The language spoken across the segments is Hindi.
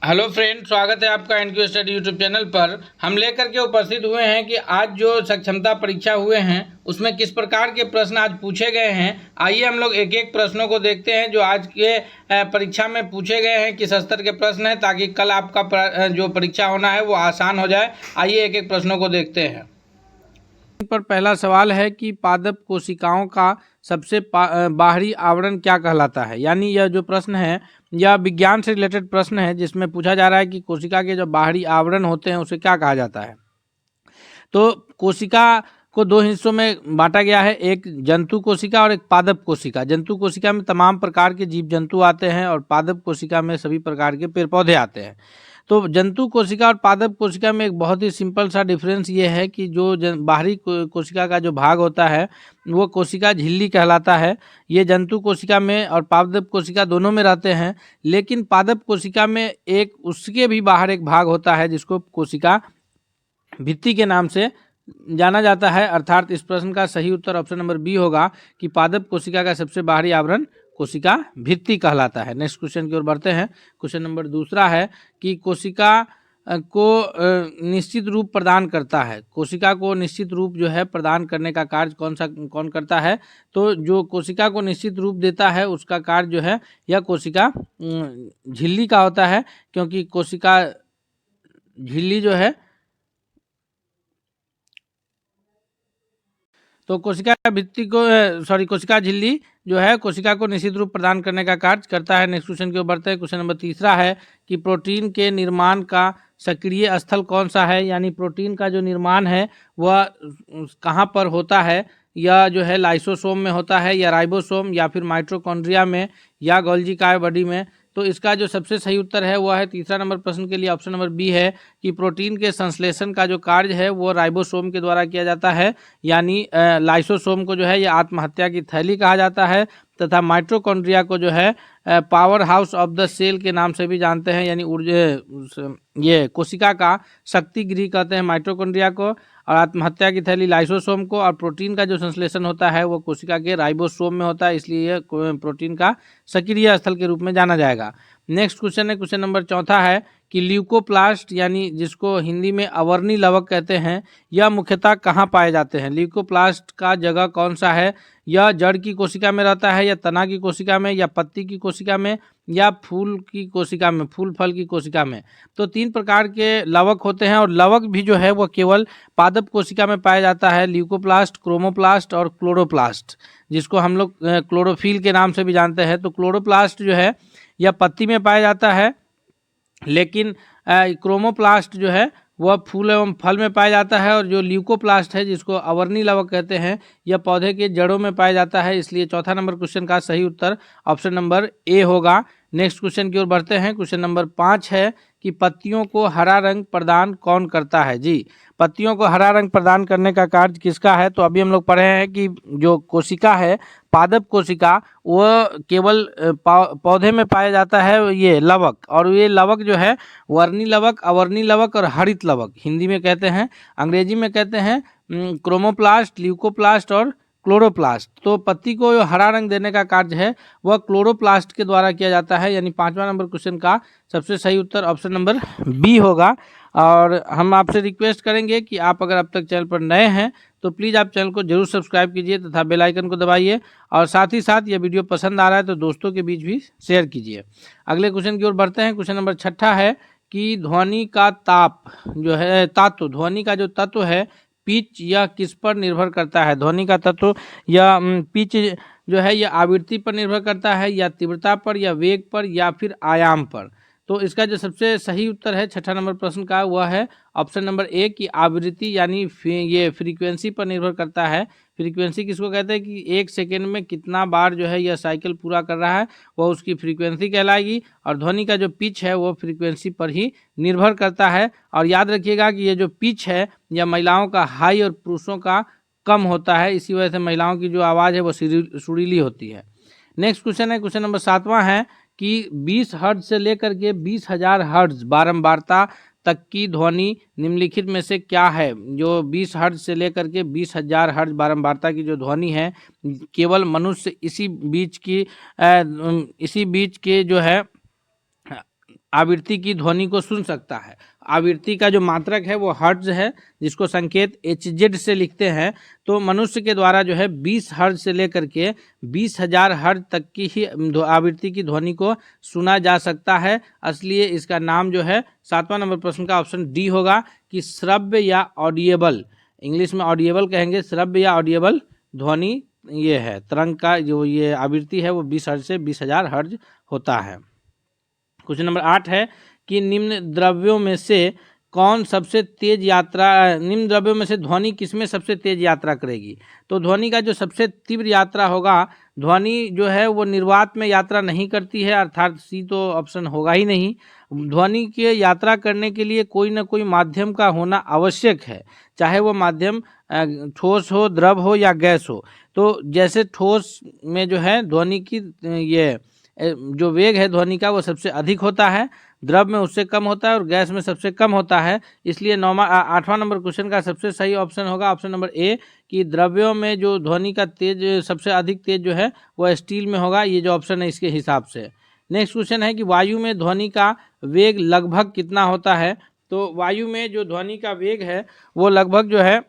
हेलो फ्रेंड, स्वागत है आपका एनक्यू स्टडी यूट्यूब चैनल पर। हम लेकर के उपस्थित हुए हैं कि आज जो सक्षमता परीक्षा हुए हैं उसमें किस प्रकार के प्रश्न आज पूछे गए हैं। आइए हम लोग एक एक प्रश्नों को देखते हैं जो आज के परीक्षा में पूछे गए हैं, किस स्तर के प्रश्न हैं, ताकि कल आपका जो परीक्षा होना है वो आसान हो जाए। आइए एक एक प्रश्नों को देखते हैं। पर पहला सवाल है कि पादप कोशिकाओं का सबसे बाहरी आवरण क्या कहलाता है। यानी यह जो प्रश्न है यह विज्ञान से रिलेटेड प्रश्न है, जिसमें पूछा जा रहा है कि कोशिका के जो बाहरी आवरण होते हैं उसे क्या कहा जाता है। तो कोशिका को दो हिस्सों में बांटा गया है, एक जंतु कोशिका और एक पादप कोशिका। जंतु कोशिका में तमाम प्रकार के जीव जंतु आते हैं और पादप कोशिका में सभी प्रकार के पेड़ पौधे आते हैं। तो जंतु कोशिका और पादप कोशिका में एक बहुत ही सिंपल सा डिफरेंस ये है कि जो बाहरी कोशिका का जो भाग होता है वो कोशिका झिल्ली कहलाता है। ये जंतु कोशिका में और पादप कोशिका दोनों में रहते हैं, लेकिन पादप कोशिका में एक उसके भी बाहर एक भाग होता है जिसको कोशिका भित्ति के नाम से जाना जाता है। अर्थात इस प्रश्न का सही उत्तर ऑप्शन नंबर बी होगा कि पादप कोशिका का सबसे बाहरी आवरण कोशिका भित्ति कहलाता है। नेक्स्ट क्वेश्चन की ओर बढ़ते हैं। क्वेश्चन नंबर दूसरा है कि कोशिका को निश्चित रूप प्रदान करता है। कोशिका को निश्चित रूप जो है प्रदान करने का कार्य कौन करता है। तो जो कोशिका को निश्चित रूप देता है उसका कार्य जो है यह कोशिका झिल्ली का होता है, क्योंकि कोशिका झिल्ली जो है तो कोशिका भित्ति को कोशिका झिल्ली जो है कोशिका को निश्चित रूप प्रदान करने का कार्य करता है। नेक्स्ट क्वेश्चन की ओर बढ़ते हैं। क्वेश्चन नंबर तीसरा है कि प्रोटीन के निर्माण का सक्रिय स्थल कौन सा है। यानी प्रोटीन का जो निर्माण है वह कहाँ पर होता है। यह जो है लाइसोसोम में होता है या राइबोसोम या फिर माइटोकॉन्ड्रिया में या गोल्गी बॉडी में। तो इसका जो सबसे सही उत्तर है वह है तीसरा नंबर प्रश्न के लिए ऑप्शन नंबर बी है कि प्रोटीन के संश्लेषण का जो कार्य है वो राइबोसोम के द्वारा किया जाता है। यानी लाइसोसोम को जो है ये आत्महत्या की थैली कहा जाता है, तथा माइटोकॉन्ड्रिया को जो है power house of the cell के नाम से भी जानते हैं। यानी ऊर्जा ये कोशिका का शक्ति गृह कहते हैं माइटोकॉन्ड्रिया को, और आत्महत्या की थैली लाइसोसोम को, और प्रोटीन का जो संश्लेषण होता है वो कोशिका के राइबोसोम में होता है, इसलिए यह प्रोटीन का सक्रिय स्थल के रूप में जाना जाएगा। नेक्स्ट क्वेश्चन है, क्वेश्चन नंबर चौथा है कि ल्यूकोप्लास्ट यानी जिसको हिंदी में अवर्णी लवक कहते हैं, यह मुख्यतः कहाँ पाए जाते हैं। ल्यूकोप्लास्ट का जगह कौन सा है। यह जड़ की कोशिका में रहता है या तना की कोशिका में या पत्ती की कोशिका में या फूल की कोशिका में, फूल फल की कोशिका में। तो तीन प्रकार के लवक होते हैं और लवक भी जो है वो केवल पादप कोशिका में पाया जाता है। ल्यूकोप्लास्ट, क्रोमोप्लास्ट और क्लोरोप्लास्ट, जिसको हम लोग क्लोरोफिल के नाम से भी जानते हैं। तो क्लोरोप्लास्ट जो है यह पत्ती में पाया जाता है, लेकिन क्रोमोप्लास्ट जो है वह फूल एवं फल में पाया जाता है, और जो ल्यूकोप्लास्ट है जिसको अवर्णी लवक कहते हैं यह पौधे के जड़ों में पाया जाता है। इसलिए चौथा नंबर क्वेश्चन का सही उत्तर ऑप्शन नंबर ए होगा। नेक्स्ट क्वेश्चन की ओर बढ़ते हैं। क्वेश्चन नंबर 5 है कि पत्तियों को हरा रंग प्रदान कौन करता है। जी, पत्तियों को हरा रंग प्रदान करने का कार्य किसका है। तो अभी हम लोग पढ़े हैं कि जो कोशिका है पादप कोशिका वह केवल पौधे में पाया जाता है ये लवक, और ये लवक जो है वर्णी लवक, अवर्णी लवक और हरित लवक हिंदी में कहते हैं। अंग्रेजी में कहते हैं क्रोमोप्लास्ट, ल्यूकोप्लास्ट और क्लोरोप्लास्ट। तो पत्ती को जो हरा रंग देने का कार्य है वह क्लोरोप्लास्ट के द्वारा किया जाता है। यानी पांचवा नंबर क्वेश्चन का सबसे सही उत्तर ऑप्शन नंबर बी होगा। और हम आपसे रिक्वेस्ट करेंगे कि आप अगर अब तक चैनल पर नए हैं तो प्लीज़ आप चैनल को जरूर सब्सक्राइब कीजिए तथा बेल आइकन को दबाइए, और साथ ही साथ यह वीडियो पसंद आ रहा है तो दोस्तों के बीच भी शेयर कीजिए। अगले क्वेश्चन की ओर बढ़ते हैं। क्वेश्चन नंबर 6 है कि ध्वनि का ताप जो है तत्व, ध्वनि का जो तत्व है पिच, यह किस पर निर्भर करता है। ध्वनि का तत्व या पिच जो है यह आवृत्ति पर निर्भर करता है या तीव्रता पर या वेग पर या फिर आयाम पर। तो इसका जो सबसे सही उत्तर है 6 नंबर प्रश्न का वह है ऑप्शन नंबर ए की आवृत्ति, यानी ये फ्रीक्वेंसी पर निर्भर करता है। फ्रीक्वेंसी किसको कहते हैं कि एक सेकेंड में कितना बार जो है यह साइकिल पूरा कर रहा है वह उसकी फ्रीक्वेंसी कहलाएगी, और ध्वनि का जो पिच है वो फ्रीक्वेंसी पर ही निर्भर करता है। और याद रखिएगा कि ये जो पिच है यह महिलाओं का हाई और पुरुषों का कम होता है, इसी वजह से महिलाओं की जो आवाज़ है वो सुरीली होती है। नेक्स्ट क्वेश्चन है, क्वेश्चन नंबर 7वां है कि 20 हर्ट्ज से लेकर के 20,000 हर्ट्ज बारंबारता तक की ध्वनि निम्नलिखित में से क्या है। जो 20 हर्ट्ज से लेकर के 20,000 हर्ट्ज बारंबारता की जो ध्वनि है केवल मनुष्य इसी बीच के जो है आवृत्ति की ध्वनि को सुन सकता है। आवृत्ति का जो मात्रक है वो हर्ट्ज है, जिसको संकेत HZ से लिखते हैं। तो मनुष्य के द्वारा जो है 20 हर्ट्ज से लेकर के 20,000 हर्ट्ज तक की ही आवृत्ति की ध्वनि को सुना जा सकता है। इसलिए इसका नाम जो है 7वां नंबर प्रश्न का ऑप्शन डी होगा कि श्रव्य या ऑडिएबल, इंग्लिश में ऑडिएबल कहेंगे, श्रव्य या ऑडिएबल ध्वनि ये है। तरंग का जो ये आवृत्ति है वो 20 हर्ट्ज से 20,000 हर्ट्ज होता है। क्वेश्चन नंबर 8 है कि निम्न द्रव्यों में से कौन सबसे तेज यात्रा, निम्न द्रव्यों में से ध्वनि किसमें सबसे तेज यात्रा करेगी? तो ध्वनि का जो सबसे तीव्र यात्रा होगा, ध्वनि जो है वो निर्वात में यात्रा नहीं करती है, अर्थात सी तो ऑप्शन होगा ही नहीं। ध्वनि के यात्रा करने के लिए कोई ना कोई माध्यम का होना आवश्यक है, चाहे वो माध्यम ठोस हो, द्रव हो या गैस हो। तो जैसे ठोस में जो है ध्वनि की ये जो वेग है ध्वनि का वो सबसे अधिक होता है, द्रव में उससे कम होता है और गैस में सबसे कम होता है। इसलिए 8वां नंबर क्वेश्चन का सबसे सही ऑप्शन होगा ऑप्शन नंबर ए कि द्रव्यों में जो ध्वनि का तेज सबसे अधिक तेज जो है वो स्टील में होगा। ये जो ऑप्शन है इसके हिसाब से। नेक्स्ट क्वेश्चन है कि वायु में ध्वनि का वेग लगभग कितना होता है? तो वायु में जो ध्वनि का वेग है वो लगभग जो है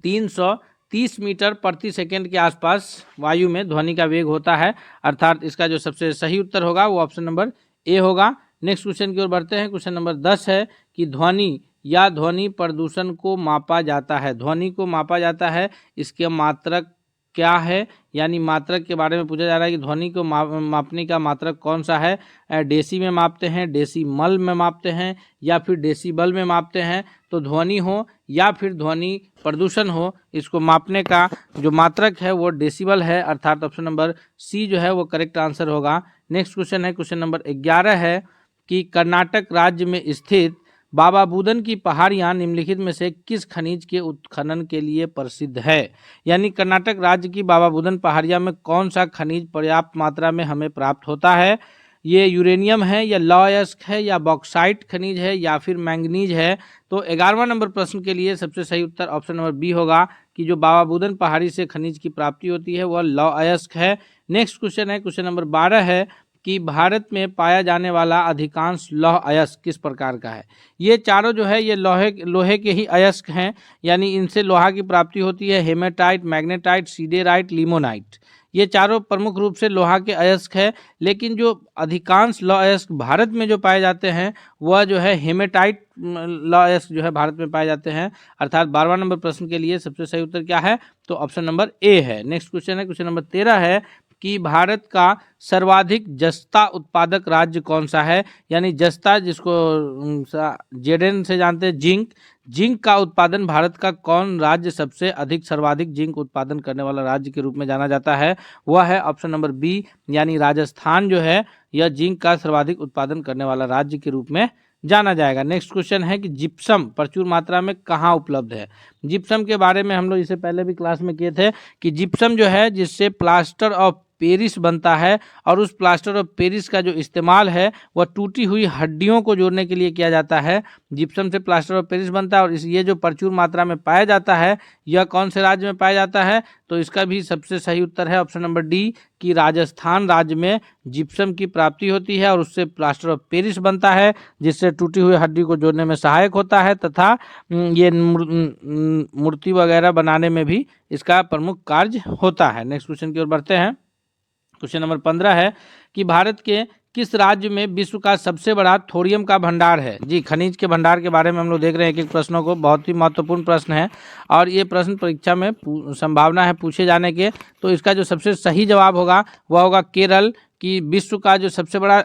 330 मीटर प्रति सेकंड के आसपास वायु में ध्वनि का वेग होता है, अर्थात इसका जो सबसे सही उत्तर होगा वो ऑप्शन नंबर ए होगा। नेक्स्ट क्वेश्चन की ओर बढ़ते हैं। क्वेश्चन नंबर 10 है कि ध्वनि या ध्वनि प्रदूषण को मापा जाता है। ध्वनि को मापा जाता है, इसके मात्रक क्या है? यानी मात्रक के बारे में पूछा जा रहा है कि ध्वनि को मापने का मात्रक कौन सा है? डेसी में मापते हैं, डेसीमल में मापते हैं या फिर डेसीबल में मापते हैं? तो ध्वनि हो या फिर ध्वनि प्रदूषण हो, इसको मापने का जो मात्रक है वो डेसिबल है, अर्थात ऑप्शन नंबर सी जो है वो करेक्ट आंसर होगा। नेक्स्ट क्वेश्चन है, क्वेश्चन नंबर 11 है कि कर्नाटक राज्य में स्थित बाबा बुदन की पहाड़ियाँ निम्नलिखित में से किस खनिज के उत्खनन के लिए प्रसिद्ध है? यानी कर्नाटक राज्य की बाबा बुदन पहाड़ियाँ में कौन सा खनिज पर्याप्त मात्रा में हमें प्राप्त होता है? ये यूरेनियम है या लॉयस्क है या बॉक्साइट खनिज है या फिर मैंगनीज है? तो 11वां नंबर प्रश्न के लिए सबसे सही उत्तर ऑप्शन नंबर बी होगा कि जो बाबा बुदन पहाड़ी से खनिज की प्राप्ति होती है वह लॉयस्क है। नेक्स्ट क्वेश्चन है, क्वेश्चन नंबर 12 है कि भारत में पाया जाने वाला अधिकांश लौह अयस्क किस प्रकार का है? ये चारों जो है ये लोहे के ही अयस्क हैं, यानी इनसे लोहा की प्राप्ति होती है। हेमेटाइट, मैग्नेटाइट, सीडेराइट, लिमोनाइट, ये चारों प्रमुख रूप से लोहा के अयस्क है। लेकिन जो अधिकांश लौह अयस्क भारत में जो पाए जाते हैं वह जो है हेमेटाइट लौह अयस्क जो है भारत में पाए जाते हैं, अर्थात 12वां नंबर प्रश्न के लिए सबसे सही उत्तर क्या है? तो ऑप्शन नंबर ए है। नेक्स्ट क्वेश्चन है, क्वेश्चन नंबर 13 है कि भारत का सर्वाधिक जस्ता उत्पादक राज्य कौन सा है? यानी जस्ता जिसको जेडेन से जानते हैं, जिंक का उत्पादन भारत का कौन राज्य सबसे अधिक सर्वाधिक जिंक उत्पादन करने वाला राज्य के रूप में जाना जाता है? वह है ऑप्शन नंबर बी, यानी राजस्थान जो है यह जिंक का सर्वाधिक उत्पादन करने वाला राज्य के रूप में जाना जाएगा। नेक्स्ट क्वेश्चन है कि जिप्सम प्रचुर मात्रा में कहाँ उपलब्ध है? जिप्सम के बारे में हम लोग इससे पहले भी क्लास में किए थे कि जिप्सम जो है जिससे प्लास्टर ऑफ पेरिस बनता है, और उस प्लास्टर ऑफ पेरिस का जो इस्तेमाल है वह टूटी हुई हड्डियों को जोड़ने के लिए किया जाता है। जिप्सम से प्लास्टर ऑफ पेरिस बनता है और ये जो प्रचुर मात्रा में पाया जाता है यह कौन से राज्य में पाया जाता है? तो इसका भी सबसे सही उत्तर है ऑप्शन नंबर डी कि राजस्थान राज्य में जिप्सम की प्राप्ति होती है और उससे प्लास्टर ऑफ पेरिस बनता है, जिससे टूटी हुई हड्डी को जोड़ने में सहायक होता है तथा ये मूर्ति वगैरह बनाने में भी इसका प्रमुख कार्य होता है। नेक्स्ट क्वेश्चन की ओर बढ़ते हैं। क्वेश्चन नंबर 15 है कि भारत के किस राज्य में विश्व का सबसे बड़ा थोरियम का भंडार है? जी, खनिज के भंडार के बारे में हम लोग देख रहे हैं एक एक प्रश्नों को, बहुत ही महत्वपूर्ण प्रश्न है और ये प्रश्न परीक्षा में संभावना है पूछे जाने के। तो इसका जो सबसे सही जवाब होगा वह होगा केरल, कि विश्व का जो सबसे बड़ा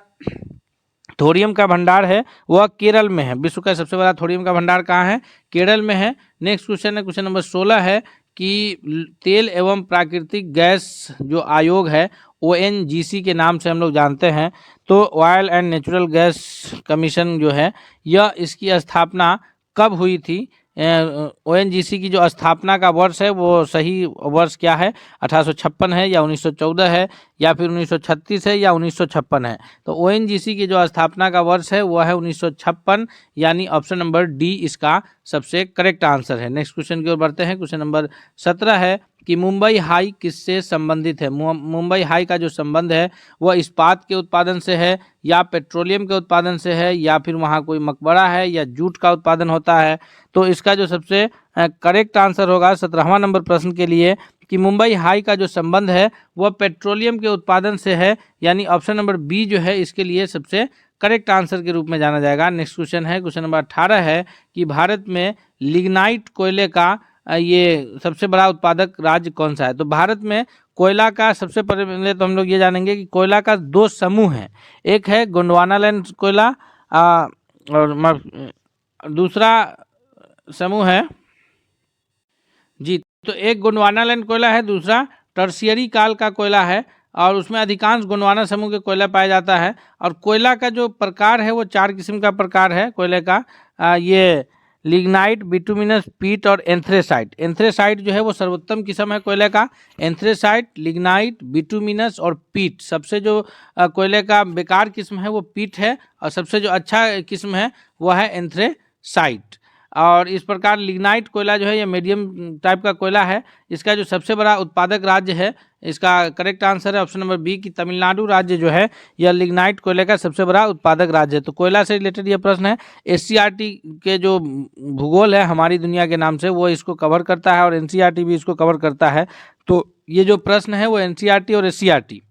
थोरियम का भंडार है वह केरल में है। विश्व का सबसे बड़ा थोरियम का भंडार कहाँ है? केरल में है। नेक्स्ट क्वेश्चन है, क्वेश्चन नंबर 16 है कि तेल एवं प्राकृतिक गैस जो आयोग है ONGC के नाम से हम लोग जानते हैं, तो oil and natural gas commission जो है यह इसकी स्थापना कब हुई थी? ONGC की जो स्थापना का वर्ष है वो सही वर्ष क्या है? 1856 है या 1914 है या फिर 1936 है या 1956 है? तो ONGC की जो स्थापना का वर्ष है वह है 1956, यानी ऑप्शन नंबर डी इसका सबसे करेक्ट आंसर है। नेक्स्ट क्वेश्चन की ओर बढ़ते हैं। क्वेश्चन नंबर 17 है कि मुंबई हाई किससे संबंधित है। मुंबई हाई का जो संबंध है वह इस्पात के उत्पादन से है, या पेट्रोलियम के उत्पादन से है, या फिर वहाँ कोई मकबरा है, या जूट का उत्पादन होता है। तो इसका जो सबसे करेक्ट आंसर होगा 17वां नंबर प्रश्न के लिए कि मुंबई हाई का जो संबंध है वह पेट्रोलियम के उत्पादन से है, यानी ऑप्शन नंबर बी जो है इसके लिए सबसे करेक्ट आंसर के रूप में जाना जाएगा। नेक्स्ट क्वेश्चन है, क्वेश्चन नंबर 18 है कि भारत में लिग्नाइट कोयले का ये सबसे बड़ा उत्पादक राज्य कौन सा है। तो भारत में कोयला का सबसे पहले तो हम लोग ये जानेंगे कि कोयला का दो समूह हैं, एक है गोंडवानालैंड कोयला और दूसरा समूह है जी, तो एक गोंडवानालैंड कोयला है, दूसरा टर्शियरी काल का कोयला है, और उसमें अधिकांश गोंडवाना समूह के कोयला पाया जाता है। और कोयला का जो प्रकार है वो 4 किस्म का प्रकार है कोयले का, ये लिग्नाइट, बिटुमिनस, पीट और एंथ्रेसाइट। एंथ्रेसाइट जो है वो सर्वोत्तम किस्म है कोयले का। एंथ्रेसाइट, लिग्नाइट, बिटुमिनस और पीट, सबसे जो कोयले का बेकार किस्म है वो पीट है, और सबसे जो अच्छा किस्म है वह है एंथ्रेसाइट। और इस प्रकार लिग्नाइट कोयला जो है ये मीडियम टाइप का कोयला है। इसका जो सबसे बड़ा उत्पादक राज्य है, इसका करेक्ट आंसर है ऑप्शन नंबर बी कि तमिलनाडु राज्य जो है यह लिग्नाइट कोयले का सबसे बड़ा उत्पादक राज्य है। तो कोयला से रिलेटेड ये प्रश्न है। एससीईआरटी के जो भूगोल है हमारी दुनिया के नाम से, वो इसको कवर करता है, और एनसीईआरटी भी इसको कवर करता है। तो ये जो प्रश्न है वो एनसीईआरटी और एससीईआरटी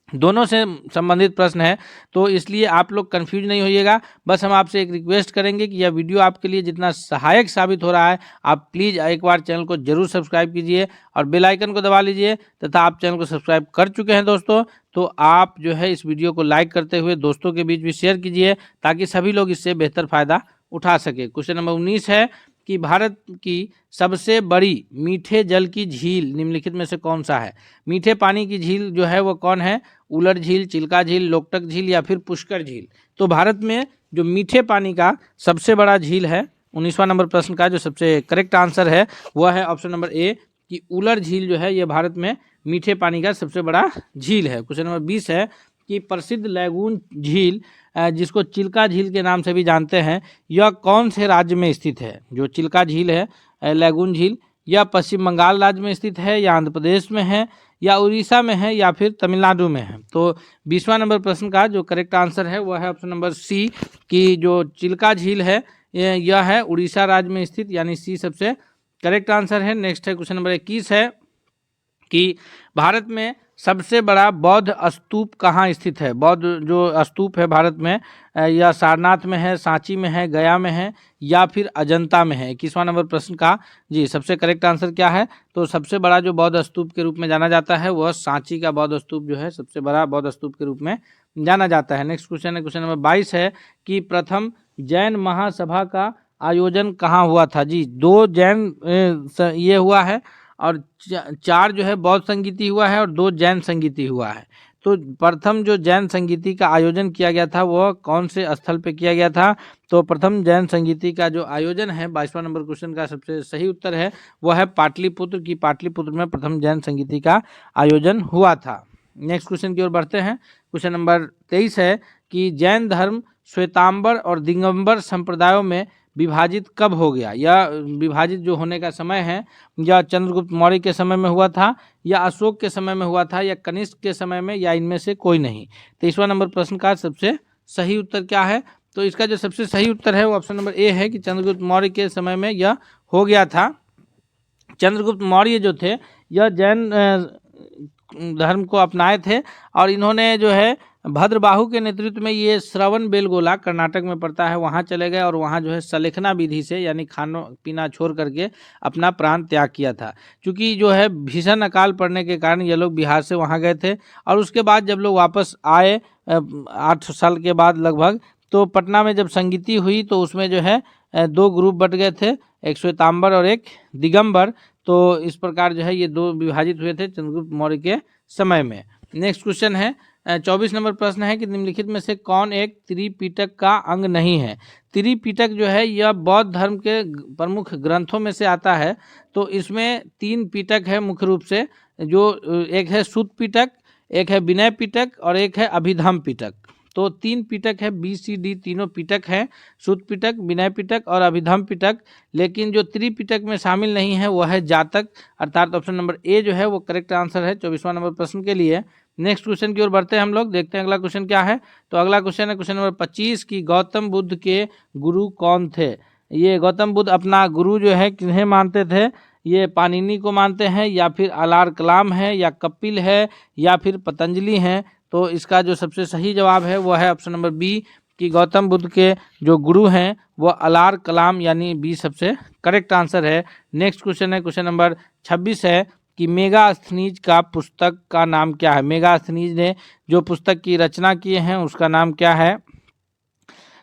दोनों से संबंधित प्रश्न है, तो इसलिए आप लोग कंफ्यूज नहीं होइएगा। बस हम आपसे एक रिक्वेस्ट करेंगे कि यह वीडियो आपके लिए जितना सहायक साबित हो रहा है, आप प्लीज़ एक बार चैनल को जरूर सब्सक्राइब कीजिए और बेल आइकन को दबा लीजिए। तथा आप चैनल को सब्सक्राइब कर चुके हैं दोस्तों, तो आप जो है इस वीडियो को लाइक करते हुए दोस्तों के बीच भी शेयर कीजिए, ताकि सभी लोग इससे बेहतर फ़ायदा उठा सके। क्वेश्चन नंबर 19 है कि भारत की सबसे बड़ी मीठे जल की झील निम्नलिखित में से कौन सा है। मीठे पानी की झील जो है वो कौन है, उलर झील, चिल्का झील, लोकटक झील या फिर पुष्कर झील। तो भारत में जो मीठे पानी का सबसे बड़ा झील है, 19वां नंबर प्रश्न का जो सबसे करेक्ट आंसर है वह है ऑप्शन नंबर ए कि उलर झील जो है ये भारत में मीठे पानी का सबसे बड़ा झील है। क्वेश्चन नंबर 20 है कि प्रसिद्ध लैगून झील जिसको चिल्का झील के नाम से भी जानते हैं, यह कौन से राज्य में स्थित है। जो चिल्का झील है, लैगून झील, यह पश्चिम बंगाल राज्य में स्थित है, या आंध्र प्रदेश में है, या उड़ीसा में है, या फिर तमिलनाडु में है। तो 20वां नंबर प्रश्न का जो करेक्ट आंसर है वह है ऑप्शन नंबर सी कि जो चिल्का झील है यह है उड़ीसा राज्य में स्थित, यानी सी सबसे करेक्ट आंसर है। नेक्स्ट है क्वेश्चन नंबर 21 है कि भारत में सबसे बड़ा बौद्ध स्तूप कहाँ स्थित है। बौद्ध जो स्तूप है भारत में, यह सारनाथ में है, सांची में है, गया में है, या फिर अजंता में है। 21वां नंबर प्रश्न का जी सबसे करेक्ट आंसर क्या है। तो सबसे बड़ा जो बौद्ध स्तूप के रूप में जाना जाता है वह सांची का बौद्ध स्तूप जो है सबसे बड़ा बौद्ध स्तूप के रूप में जाना जाता है। नेक्स्ट क्वेश्चन है, क्वेश्चन नंबर 22 है कि प्रथम जैन महासभा का आयोजन कहाँ हुआ था। जी 2 जैन ये हुआ है, और 4 जो है बौद्ध संगीति हुआ है, और 2 जैन संगीति हुआ है। तो प्रथम जो जैन संगीति का आयोजन किया गया था वह कौन से स्थल पे किया गया था। तो प्रथम जैन संगीति का जो आयोजन है, 22वां नंबर क्वेश्चन का सबसे सही उत्तर है वह है पाटलिपुत्र की पाटलिपुत्र में प्रथम जैन संगीति का आयोजन हुआ था। नेक्स्ट क्वेश्चन की ओर बढ़ते हैं। क्वेश्चन नंबर 23 है कि जैन धर्म श्वेतांबर और दिगंबर संप्रदायों में विभाजित कब हो गया। यह विभाजित जो होने का समय है, या चंद्रगुप्त मौर्य के समय में हुआ था, या अशोक के समय में हुआ था, या कनिष्क के समय में, या इनमें से कोई नहीं। 23वां नंबर प्रश्न का सबसे सही उत्तर क्या है। तो इसका जो सबसे सही उत्तर है वो ऑप्शन नंबर ए है कि चंद्रगुप्त मौर्य के समय में यह हो गया था। चंद्रगुप्त मौर्य जो थे यह जैन धर्म को अपनाए थे, और इन्होंने जो है भद्रबाहु के नेतृत्व में ये श्रवण बेलगोला कर्नाटक में पड़ता है, वहाँ चले गए और वहाँ जो है सलेखना विधि से यानी खाना पीना छोड़ करके अपना प्राण त्याग किया था। क्योंकि जो है भीषण अकाल पड़ने के कारण ये लोग बिहार से वहाँ गए थे, और उसके बाद जब लोग वापस आए 8 साल के बाद लगभग, तो पटना में जब संगीति हुई तो उसमें जो है 2 ग्रुप बट गए थे, एक श्वेतांबर और एक दिगंबर। तो इस प्रकार जो है ये 2 विभाजित हुए थे चंद्रगुप्त मौर्य के समय में। नेक्स्ट क्वेश्चन है 24 नंबर प्रश्न है कि निम्नलिखित में से कौन एक त्रिपिटक का अंग नहीं है। त्रिपिटक जो है यह बौद्ध धर्म के प्रमुख ग्रंथों में से आता है। तो इसमें 3 पिटक है मुख्य रूप से, जो एक है सूत पिटक, एक है विनय पिटक और एक है अभिधम पिटक। तो 3 पिटक है, बी सी डी तीनों पिटक हैं, शुद्ध पिटक, विनय पिटक और अभिधम पिटक। लेकिन जो त्रिपिटक में शामिल नहीं है वह है जातक, अर्थात ऑप्शन नंबर ए जो है वो करेक्ट आंसर है 24वां नंबर प्रश्न के लिए। नेक्स्ट क्वेश्चन की ओर बढ़ते हैं हम लोग, देखते हैं अगला क्वेश्चन क्या है। तो अगला क्वेश्चन है क्वेश्चन नंबर 25 की गौतम बुद्ध के गुरु कौन थे। ये गौतम बुद्ध अपना गुरु जो है किन्हें मानते थे, ये पाणिनि को मानते हैं या फिर अलार कलाम है या कपिल है या फिर पतंजलि हैं। तो इसका जो सबसे सही जवाब है वो है ऑप्शन नंबर बी कि गौतम बुद्ध के जो गुरु हैं वो अलार कलाम, यानी बी सबसे करेक्ट आंसर है। नेक्स्ट क्वेश्चन है क्वेश्चन नंबर 26 है कि मेगास्थनीज का पुस्तक का नाम क्या है। मेगास्थनीज ने जो पुस्तक की रचना किए हैं उसका नाम क्या है।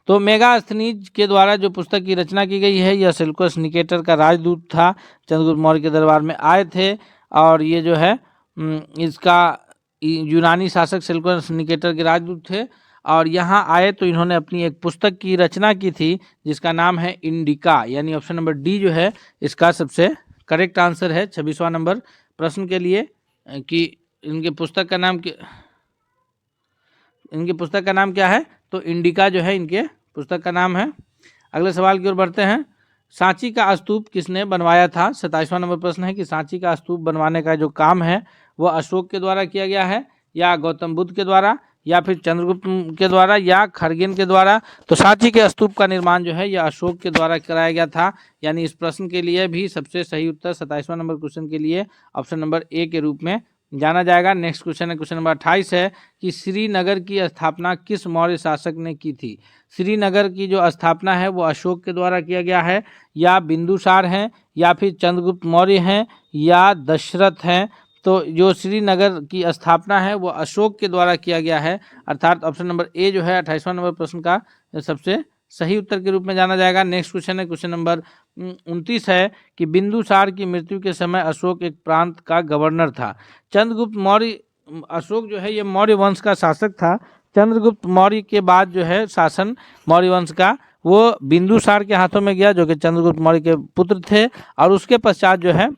तो मेगास्थनीज के द्वारा जो पुस्तक की रचना की गई है यह सेल्यूकस निकेटर का राजदूत था, चंद्रगुप्त मौर्य के दरबार में आए थे और ये जो है इसका यूनानी शासक सेल्यूकस निकेटर के राजदूत थे और यहाँ आए तो इन्होंने अपनी एक पुस्तक की रचना की थी जिसका नाम है इंडिका, यानी ऑप्शन नंबर डी जो है इसका सबसे करेक्ट आंसर है 26वां नंबर प्रश्न के लिए कि इनके पुस्तक का नाम क्या है। तो इंडिका जो है इनके पुस्तक का नाम है। अगले सवाल की ओर बढ़ते हैं। सांची का स्तूप किसने बनवाया था। 27वां नंबर प्रश्न है कि सांची का स्तूप बनवाने का जो काम है वह अशोक के द्वारा किया गया है या गौतम बुद्ध के द्वारा या फिर चंद्रगुप्त के द्वारा या खरगेन के द्वारा। तो सांची के स्तूप का निर्माण जो है यह अशोक के द्वारा कराया गया था, यानी इस प्रश्न के लिए भी सबसे सही उत्तर 27वां नंबर क्वेश्चन के लिए ऑप्शन नंबर ए के रूप में जाना जाएगा। नेक्स्ट क्वेश्चन है क्वेश्चन नंबर 28 है कि श्रीनगर की स्थापना किस मौर्य शासक ने की थी। श्रीनगर की जो स्थापना है वो अशोक के द्वारा किया गया है या बिंदुसार हैं या फिर चंद्रगुप्त मौर्य हैं या दशरथ हैं। तो जो श्रीनगर की स्थापना है वो अशोक के द्वारा किया गया है, अर्थात ऑप्शन नंबर ए जो है 28वां नंबर प्रश्न का सबसे सही उत्तर के रूप में जाना जाएगा। नेक्स्ट क्वेश्चन है क्वेश्चन नंबर 29 है कि बिंदुसार की मृत्यु के समय अशोक एक प्रांत का गवर्नर था। चंद्रगुप्त मौर्य, अशोक जो है ये मौर्य वंश का शासक था। चंद्रगुप्त मौर्य के बाद जो है शासन मौर्य वंश का वो बिंदुसार के हाथों में गया जो कि चंद्रगुप्त मौर्य के पुत्र थे और उसके पश्चात जो है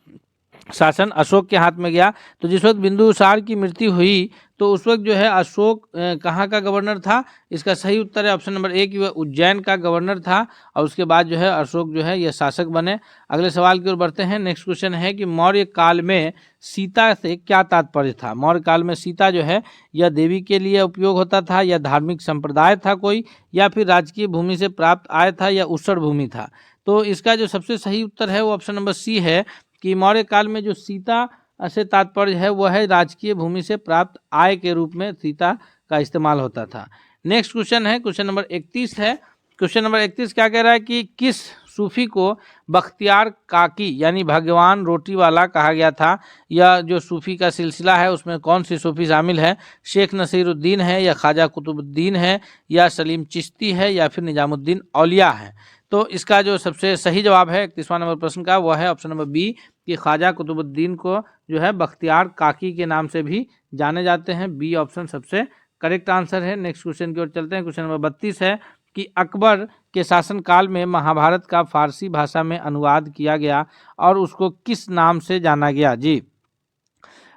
शासन अशोक के हाथ में गया। तो जिस वक्त बिंदुसार की मृत्यु हुई तो उस वक्त जो है अशोक कहाँ का गवर्नर था। इसका सही उत्तर है ऑप्शन नंबर ए कि वह उज्जैन का गवर्नर था और उसके बाद जो है अशोक जो है यह शासक बने। अगले सवाल की ओर बढ़ते हैं। नेक्स्ट क्वेश्चन है कि मौर्य काल में सीता से क्या तात्पर्य था। मौर्य काल में सीता जो है यह देवी के लिए उपयोग होता था या धार्मिक संप्रदाय था कोई या फिर राजकीय भूमि से प्राप्त आय था या ऊषण भूमि था। तो इसका जो सबसे सही उत्तर है वो ऑप्शन नंबर सी है कि मौर्य काल में जो सीता से तात्पर्य है वह है राजकीय भूमि से प्राप्त आय के रूप में सीता का इस्तेमाल होता था। नेक्स्ट क्वेश्चन है क्वेश्चन नंबर 31 है। क्वेश्चन नंबर 31 क्या कह रहा है कि किस सूफी को बख्तियार काकी यानी भगवान रोटी वाला कहा गया था। यह जो सूफी का सिलसिला है उसमें कौन सी सूफी शामिल है। शेख नसीरुद्दीन है या ख्वाजा कुतुबुद्दीन है या सलीम चिश्ती है या फिर निजामुद्दीन औलिया है। तो इसका जो सबसे सही जवाब है 31वां नंबर प्रश्न का वह है ऑप्शन नंबर बी कि ख्वाजा कुतुबुद्दीन को जो है बख्तियार काकी के नाम से भी जाने जाते हैं। बी ऑप्शन सबसे करेक्ट आंसर है। नेक्स्ट क्वेश्चन की ओर चलते हैं। क्वेश्चन नंबर 32 है कि अकबर के शासनकाल में महाभारत का फारसी भाषा में अनुवाद किया गया और उसको किस नाम से जाना गया। जी,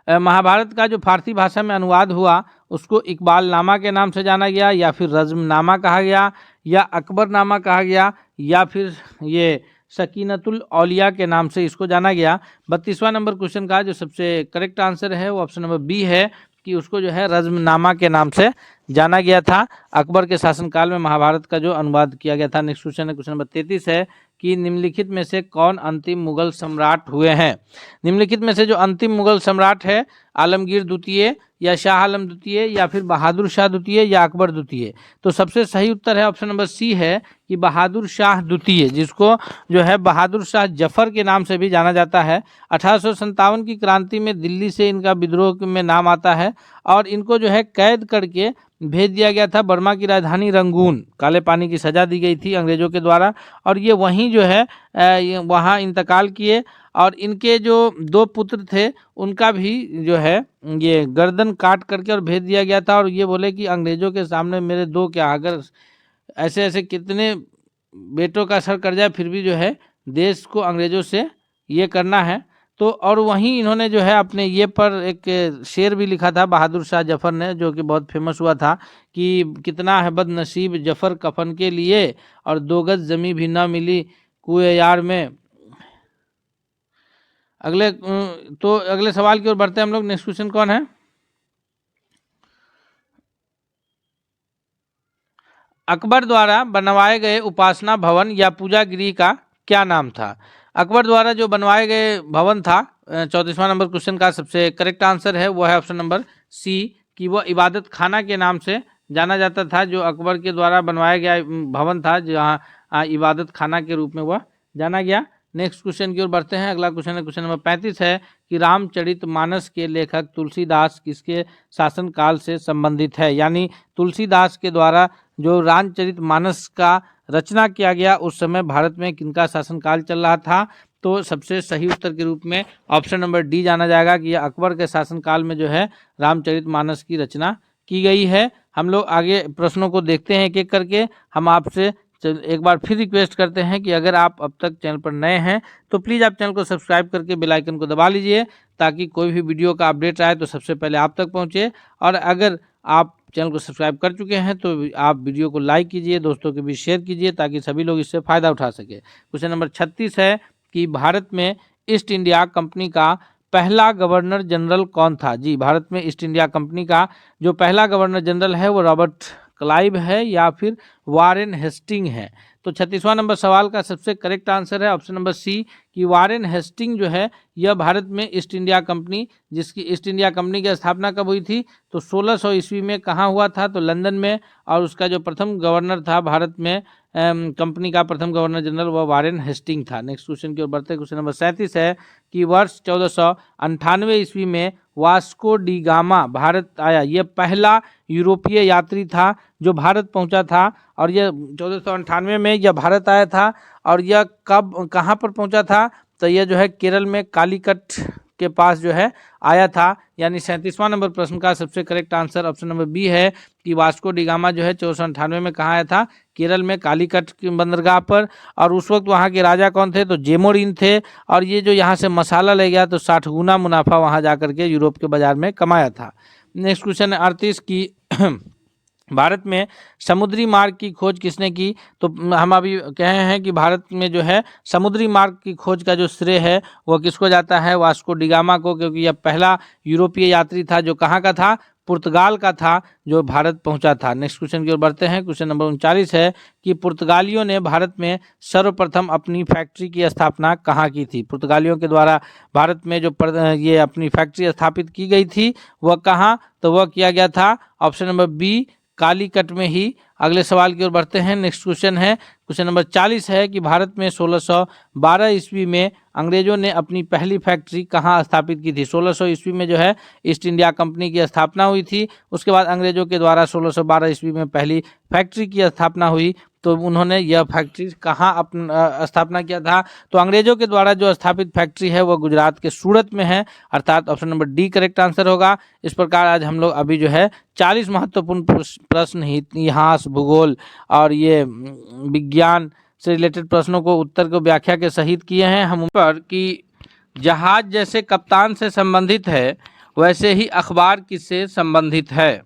महाभारत का जो फारसी भाषा में अनुवाद हुआ उसको इकबालनामा के नाम से जाना गया या फिर रज़्मनामा कहा गया या अकबरनामा कहा गया या फिर ये सकीनतुल औलिया के नाम से इसको जाना गया। 32वां नंबर क्वेश्चन का जो सबसे करेक्ट आंसर है वो ऑप्शन नंबर बी है कि उसको जो है रज़्मनामा के नाम से जाना गया था। अकबर के शासनकाल में महाभारत का जो अनुवाद किया गया था। नेक्स्ट क्वेश्चन है क्वेश्चन नंबर 33 है कि निम्नलिखित में से कौन अंतिम मुगल सम्राट हुए हैं। निम्नलिखित में से जो अंतिम मुगल सम्राट है आलमगीर द्वितीय या शाह आलम द्वितीय या फिर बहादुर शाह द्वितीय या अकबर द्वितीय। तो सबसे सही उत्तर है ऑप्शन नंबर सी है कि बहादुर शाह द्वितीय, जिसको जो है बहादुर शाह जफर के नाम से भी जाना जाता है। 1857 की क्रांति में दिल्ली से इनका विद्रोह में नाम आता है और इनको जो है कैद करके भेज दिया गया था बर्मा की राजधानी रंगून। काले पानी की सज़ा दी गई थी अंग्रेज़ों के द्वारा और ये वहीं जो है वहाँ इंतकाल किए और इनके जो 2 पुत्र थे उनका भी जो है ये गर्दन काट करके और भेज दिया गया था और ये बोले कि अंग्रेज़ों के सामने मेरे 2 क्या, अगर ऐसे ऐसे कितने बेटों का सर कट जाए फिर भी जो है देश को अंग्रेज़ों से ये करना है। तो और वहीं इन्होंने जो है अपने ये पर एक शेर भी लिखा था बहादुर शाह जफर ने, जो कि बहुत फेमस हुआ था कि कितना है बदनसीब जफर कफन के लिए, और 2 गज जमी भी ना मिली कुए यार में। तो अगले सवाल की ओर बढ़ते हैं हम लोग। नेक्स्ट क्वेश्चन कौन है? अकबर द्वारा बनवाए गए उपासना भवन या पूजा गृह का क्या नाम था? अकबर द्वारा जो बनवाए गए भवन था, 34वां नंबर क्वेश्चन का सबसे करेक्ट आंसर है वो है ऑप्शन नंबर सी, कि वह इबादत खाना के नाम से जाना जाता था। जो अकबर के द्वारा बनवाया गया भवन था, जहाँ इबादत खाना के रूप में वह जाना गया। नेक्स्ट क्वेश्चन की ओर बढ़ते हैं। अगला क्वेश्चन है क्वेश्चन नंबर 35 है कि रामचरितमानस के लेखक तुलसीदास किसके शासनकाल से संबंधित है? यानी तुलसीदास के द्वारा जो रामचरितमानस का रचना किया गया उस समय भारत में किनका शासनकाल चल रहा था? तो सबसे सही उत्तर के रूप में ऑप्शन नंबर डी जाना जाएगा कि यह अकबर के शासनकाल में जो है रामचरितमानस की रचना की गई है। हम लोग आगे प्रश्नों को देखते हैं एक एक करके। हम आपसे एक बार फिर रिक्वेस्ट करते हैं कि अगर आप अब तक चैनल पर नए हैं तो प्लीज़ आप चैनल को सब्सक्राइब करके बेल आइकन को दबा लीजिए, ताकि कोई भी वीडियो का अपडेट आए तो सबसे पहले आप तक पहुंचे। और अगर आप चैनल को सब्सक्राइब कर चुके हैं तो आप वीडियो को लाइक कीजिए, दोस्तों के बीच शेयर कीजिए, ताकि सभी लोग इससे फ़ायदा उठा सके। क्वेश्चन नंबर 36 है कि भारत में ईस्ट इंडिया कंपनी का पहला गवर्नर जनरल कौन था? जी, भारत में ईस्ट इंडिया कंपनी का जो पहला गवर्नर जनरल है वो रॉबर्ट क्लाइव है या फिर वारेन हेस्टिंग है। तो 36वां नंबर सवाल का सबसे करेक्ट आंसर है ऑप्शन नंबर सी, कि वारेन हेस्टिंग जो है यह भारत में ईस्ट इंडिया कंपनी, जिसकी ईस्ट इंडिया कंपनी की स्थापना कब हुई थी? तो 1600 ईस्वी में। कहाँ हुआ था? तो लंदन में। और उसका जो प्रथम गवर्नर था भारत में कंपनी का प्रथम गवर्नर जनरल वह वारेन हेस्टिंग था। नेक्स्ट क्वेश्चन की ओर बढ़ते हैं। क्वेश्चन नंबर 37 है कि वर्ष 1498 ईस्वी में वास्को डी गामा भारत आया। यह पहला यूरोपीय यात्री था जो भारत पहुंचा था, और यह 1498 में यह भारत आया था। और यह कब कहाँ पर पहुंचा था? तो यह जो है केरल में कालीकट के पास जो है आया था। यानी 37वां नंबर प्रश्न का सबसे correct answer option number B है कि वास्को डी गामा जो है 1498 में कहाँ आया था? केरल में कालीकट की बंदरगाह पर। और उस वक्त वहाँ के राजा कौन थे? तो जेमोरिन थे। और ये जो यहाँ से मसाला ले गया तो 60 गुना मुनाफा वहाँ जा करके यूरोप के बाजार में कमाया था। नेक्स्ट क्वेश्चन है 38 की भारत में समुद्री मार्ग की खोज किसने की? तो हम अभी कहे हैं कि भारत में जो है समुद्री मार्ग की खोज का जो श्रेय है वह किसको जाता है? वास्को डी गामा को, क्योंकि यह पहला यूरोपीय यात्री था जो कहाँ का था? पुर्तगाल का था, जो भारत पहुंचा था। नेक्स्ट क्वेश्चन की ओर बढ़ते हैं। क्वेश्चन नंबर 39 है कि पुर्तगालियों ने भारत में सर्वप्रथम अपनी फैक्ट्री की स्थापना कहाँ की थी? पुर्तगालियों के द्वारा भारत में जो ये अपनी फैक्ट्री स्थापित की गई थी वह कहाँ? तो वह किया गया था ऑप्शन नंबर बी, कालीकट में ही। अगले सवाल की ओर बढ़ते हैं। नेक्स्ट क्वेश्चन है क्वेश्चन नंबर 40 है कि भारत में 1612 ईस्वी में अंग्रेजों ने अपनी पहली फैक्ट्री कहाँ स्थापित की थी? 1600 ईस्वी में जो है ईस्ट इंडिया कंपनी की स्थापना हुई थी। उसके बाद अंग्रेजों के द्वारा 1612 ईस्वी में पहली फैक्ट्री की स्थापना हुई। तो उन्होंने यह फैक्ट्री कहाँ स्थापना किया था? तो अंग्रेजों के द्वारा जो स्थापित फैक्ट्री है वह गुजरात के सूरत में है, अर्थात option number D correct answer होगा। इस प्रकार आज हम लोग अभी जो है 40 महत्वपूर्ण प्रश्न, इतिहास, भूगोल और ये विज्ञान से रिलेटेड प्रश्नों को उत्तर को व्याख्या के सहित किए हैं हम पर कि जहाज जैसे कप्तान से संबंधित है वैसे ही अखबार किससे संबंधित है?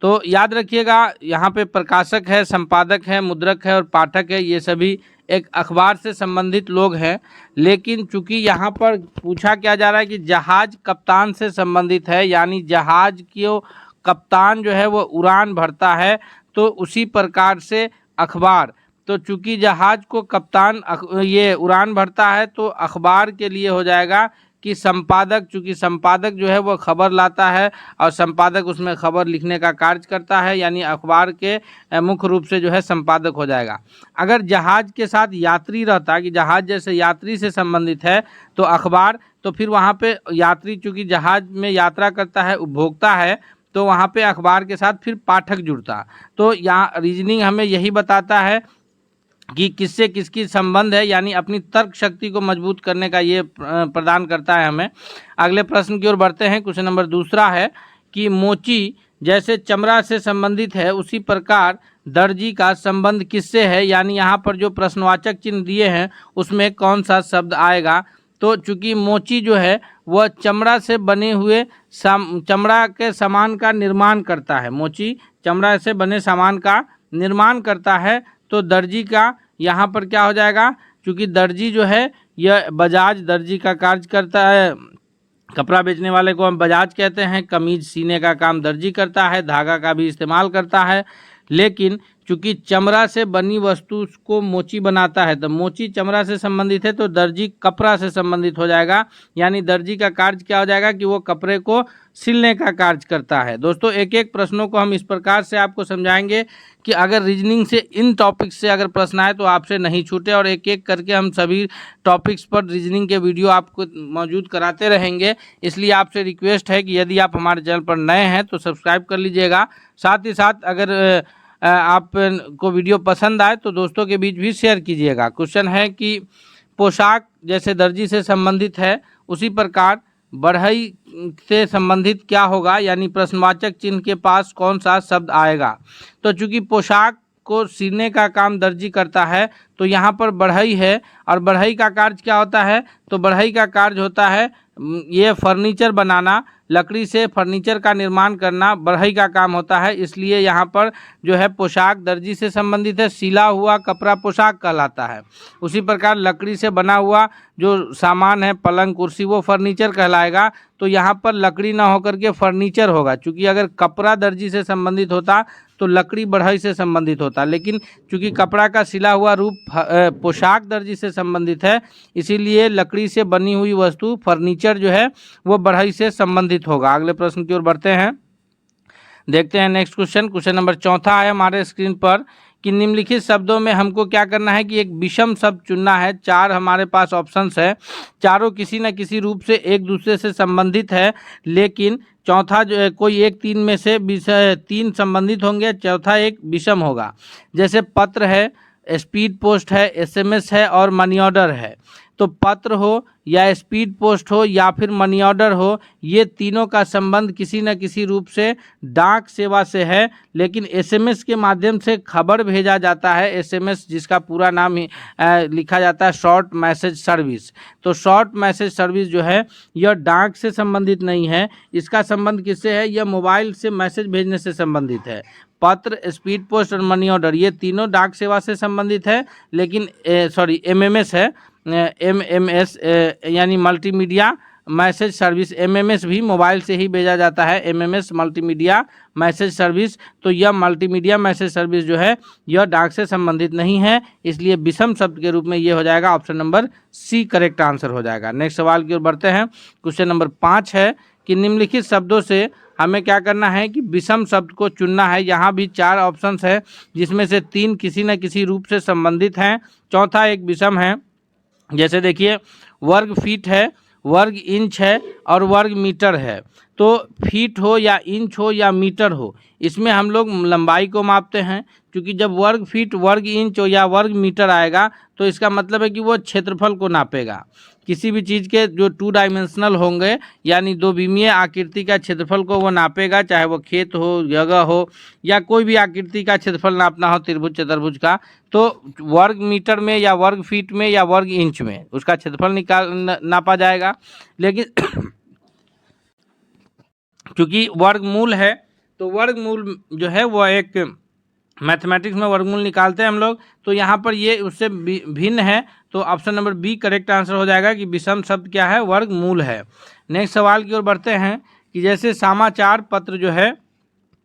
तो याद रखिएगा, यहाँ पे प्रकाशक है, संपादक है, मुद्रक है और पाठक है, ये सभी एक अखबार से संबंधित लोग हैं। लेकिन चूंकि यहाँ पर पूछा क्या जा रहा है कि जहाज कप्तान से संबंधित है, यानी जहाज की कप्तान जो है वो उड़ान भरता है, तो उसी प्रकार से अखबार, तो चूंकि जहाज को कप्तान ये उड़ान भरता है तो अखबार के लिए हो जाएगा कि संपादक, चूंकि संपादक जो है वो खबर लाता है और संपादक उसमें खबर लिखने का कार्य करता है, यानी अखबार के मुख्य रूप से जो है संपादक हो जाएगा। अगर जहाज के साथ यात्री रहता, कि जहाज जैसे यात्री से संबंधित है तो अखबार, तो फिर वहाँ पे यात्री चूंकि जहाज में यात्रा करता है, उपभोक्ता है, तो वहाँ पे अखबार के साथ फिर पाठक जुड़ता। तो यहाँ रीजनिंग हमें यही बताता है कि किससे किसकी संबंध है, यानी अपनी तर्क शक्ति को मजबूत करने का ये प्रदान करता है हमें। अगले प्रश्न की ओर बढ़ते हैं। क्वेश्चन नंबर दूसरा है कि मोची जैसे चमड़ा से संबंधित है उसी प्रकार दर्जी का संबंध किससे है? यानी यहाँ पर जो प्रश्नवाचक चिन्ह दिए हैं उसमें कौन सा शब्द आएगा? तो चूंकि मोची जो है वह चमड़ा से बने हुए चमड़ा के सामान का निर्माण करता है। मोची चमड़ा से बने सामान का निर्माण करता है। तो दर्जी का यहाँ पर क्या हो जाएगा, क्योंकि दर्जी जो है यह बजाज दर्जी का कार्य करता है। कपड़ा बेचने वाले को हम बजाज कहते हैं। कमीज सीने का काम दर्जी करता है, धागा का भी इस्तेमाल करता है। लेकिन चूंकि चमड़ा से बनी वस्तु को मोची बनाता है, तो मोची चमड़ा से संबंधित है, तो दर्जी कपड़ा से संबंधित हो जाएगा। यानी दर्जी का कार्य क्या हो जाएगा कि वो कपड़े को सिलने का कार्य करता है। दोस्तों एक एक प्रश्नों को हम इस प्रकार से आपको समझाएंगे कि अगर रीजनिंग से इन टॉपिक्स से अगर प्रश्न आए तो आपसे नहीं छूटे, और एक एक करके हम सभी टॉपिक्स पर रीजनिंग के वीडियो आपको मौजूद कराते रहेंगे। इसलिए आपसे रिक्वेस्ट है कि यदि आप हमारे चैनल पर नए हैं तो सब्सक्राइब कर लीजिएगा। साथ ही साथ अगर आप को वीडियो पसंद आए तो दोस्तों के बीच भी शेयर कीजिएगा। क्वेश्चन है कि पोशाक जैसे दर्जी से संबंधित है, उसी प्रकार बढ़ई से संबंधित क्या होगा, यानी प्रश्नवाचक चिन्ह के पास कौन सा शब्द आएगा। तो चूंकि पोशाक को सीने का काम दर्जी करता है, तो यहाँ पर बढ़ई है, और बढ़ई का कार्य क्या होता है, तो बढ़ई का कार्य होता है ये फर्नीचर बनाना, लकड़ी से फर्नीचर का निर्माण करना बढ़ई का काम होता है। इसलिए यहाँ पर जो है पोशाक दर्जी से संबंधित है। सिला हुआ कपड़ा पोशाक कहलाता है। उसी प्रकार लकड़ी से बना हुआ जो सामान है, पलंग कुर्सी, वो फर्नीचर कहलाएगा। तो यहाँ पर लकड़ी ना होकर के फर्नीचर होगा। चूँकि अगर कपड़ा दर्जी से संबंधित होता तो लकड़ी बढ़ई से संबंधित होता, लेकिन चूँकि कपड़ा का सिला हुआ रूप पोशाक दर्जी से संबंधित है, इसीलिए लकड़ी से बनी हुई वस्तु फर्नीचर जो है वो बढ़ई से संबंधित होगा। अगले प्रश्न की ओर बढ़ते हैं, देखते हैं नेक्स्ट क्वेश्चन। क्वेश्चन नंबर 4 है हमारे स्क्रीन पर कि निम्नलिखित शब्दों में हमको क्या करना है कि एक विषम शब्द चुनना है। 4 हमारे पास ऑप्शंस है, चारों किसी न किसी रूप से एक दूसरे से संबंधित है, लेकिन चौथा जो है कोई एक 3 में से 3 संबंधित होंगे, चौथा एक विषम होगा। जैसे पत्र है, स्पीड पोस्ट है, SMS है और मनी ऑर्डर है। तो पत्र हो या स्पीड पोस्ट हो या फिर मनी ऑर्डर हो, ये तीनों का संबंध किसी न किसी रूप से डाक सेवा से है। लेकिन SMS के माध्यम से खबर भेजा जाता है। SMS जिसका पूरा नाम ही लिखा जाता है शॉर्ट मैसेज सर्विस। तो शॉर्ट मैसेज सर्विस जो है यह डाक से संबंधित नहीं है। इसका संबंध किससे है, यह मोबाइल से मैसेज भेजने से संबंधित है। पत्र, स्पीड पोस्ट और मनी ऑर्डर ये तीनों डाक सेवा से संबंधित है। लेकिन MMS है, MMS यानी मल्टीमीडिया मैसेज सर्विस। MMS भी मोबाइल से ही भेजा जाता है, MMS मल्टीमीडिया मैसेज सर्विस। तो यह मल्टीमीडिया मैसेज सर्विस जो है यह डाक से संबंधित नहीं है। इसलिए विषम शब्द के रूप में ये हो जाएगा option number C correct answer हो जाएगा। नेक्स्ट सवाल की ओर बढ़ते हैं। क्वेश्चन नंबर 5 है कि निम्नलिखित शब्दों से हमें क्या करना है कि विषम शब्द को चुनना है। यहाँ भी 4 ऑप्शंस है, जिसमें से 3 किसी न किसी रूप से संबंधित हैं, चौथा एक विषम है। जैसे देखिए वर्ग फीट है, वर्ग इंच है और वर्ग मीटर है। तो फीट हो या इंच हो या मीटर हो, इसमें हम लोग लंबाई को मापते हैं। क्योंकि जब वर्ग फीट, वर्ग इंच हो या वर्ग मीटर आएगा तो इसका मतलब है कि वो क्षेत्रफल को नापेगा। किसी भी चीज़ के जो 2 डायमेंशनल होंगे यानी 2 विमीय आकृति का क्षेत्रफल को वो नापेगा, चाहे वो खेत हो, जगह हो या कोई भी आकृति का क्षेत्रफल नापना हो, त्रिभुज चतुर्भुज का। तो वर्ग मीटर में या वर्ग फीट में या वर्ग इंच में उसका क्षेत्रफल नापा जाएगा। लेकिन क्योंकि वर्गमूल है, तो वर्गमूल जो है वो एक मैथमेटिक्स में वर्गमूल निकालते हैं हम लोग, तो यहाँ पर ये उससे भिन्न है। तो option number B correct answer हो जाएगा कि विषम शब्द क्या है, वर्गमूल है। नेक्स्ट सवाल की ओर बढ़ते हैं कि जैसे समाचार पत्र जो है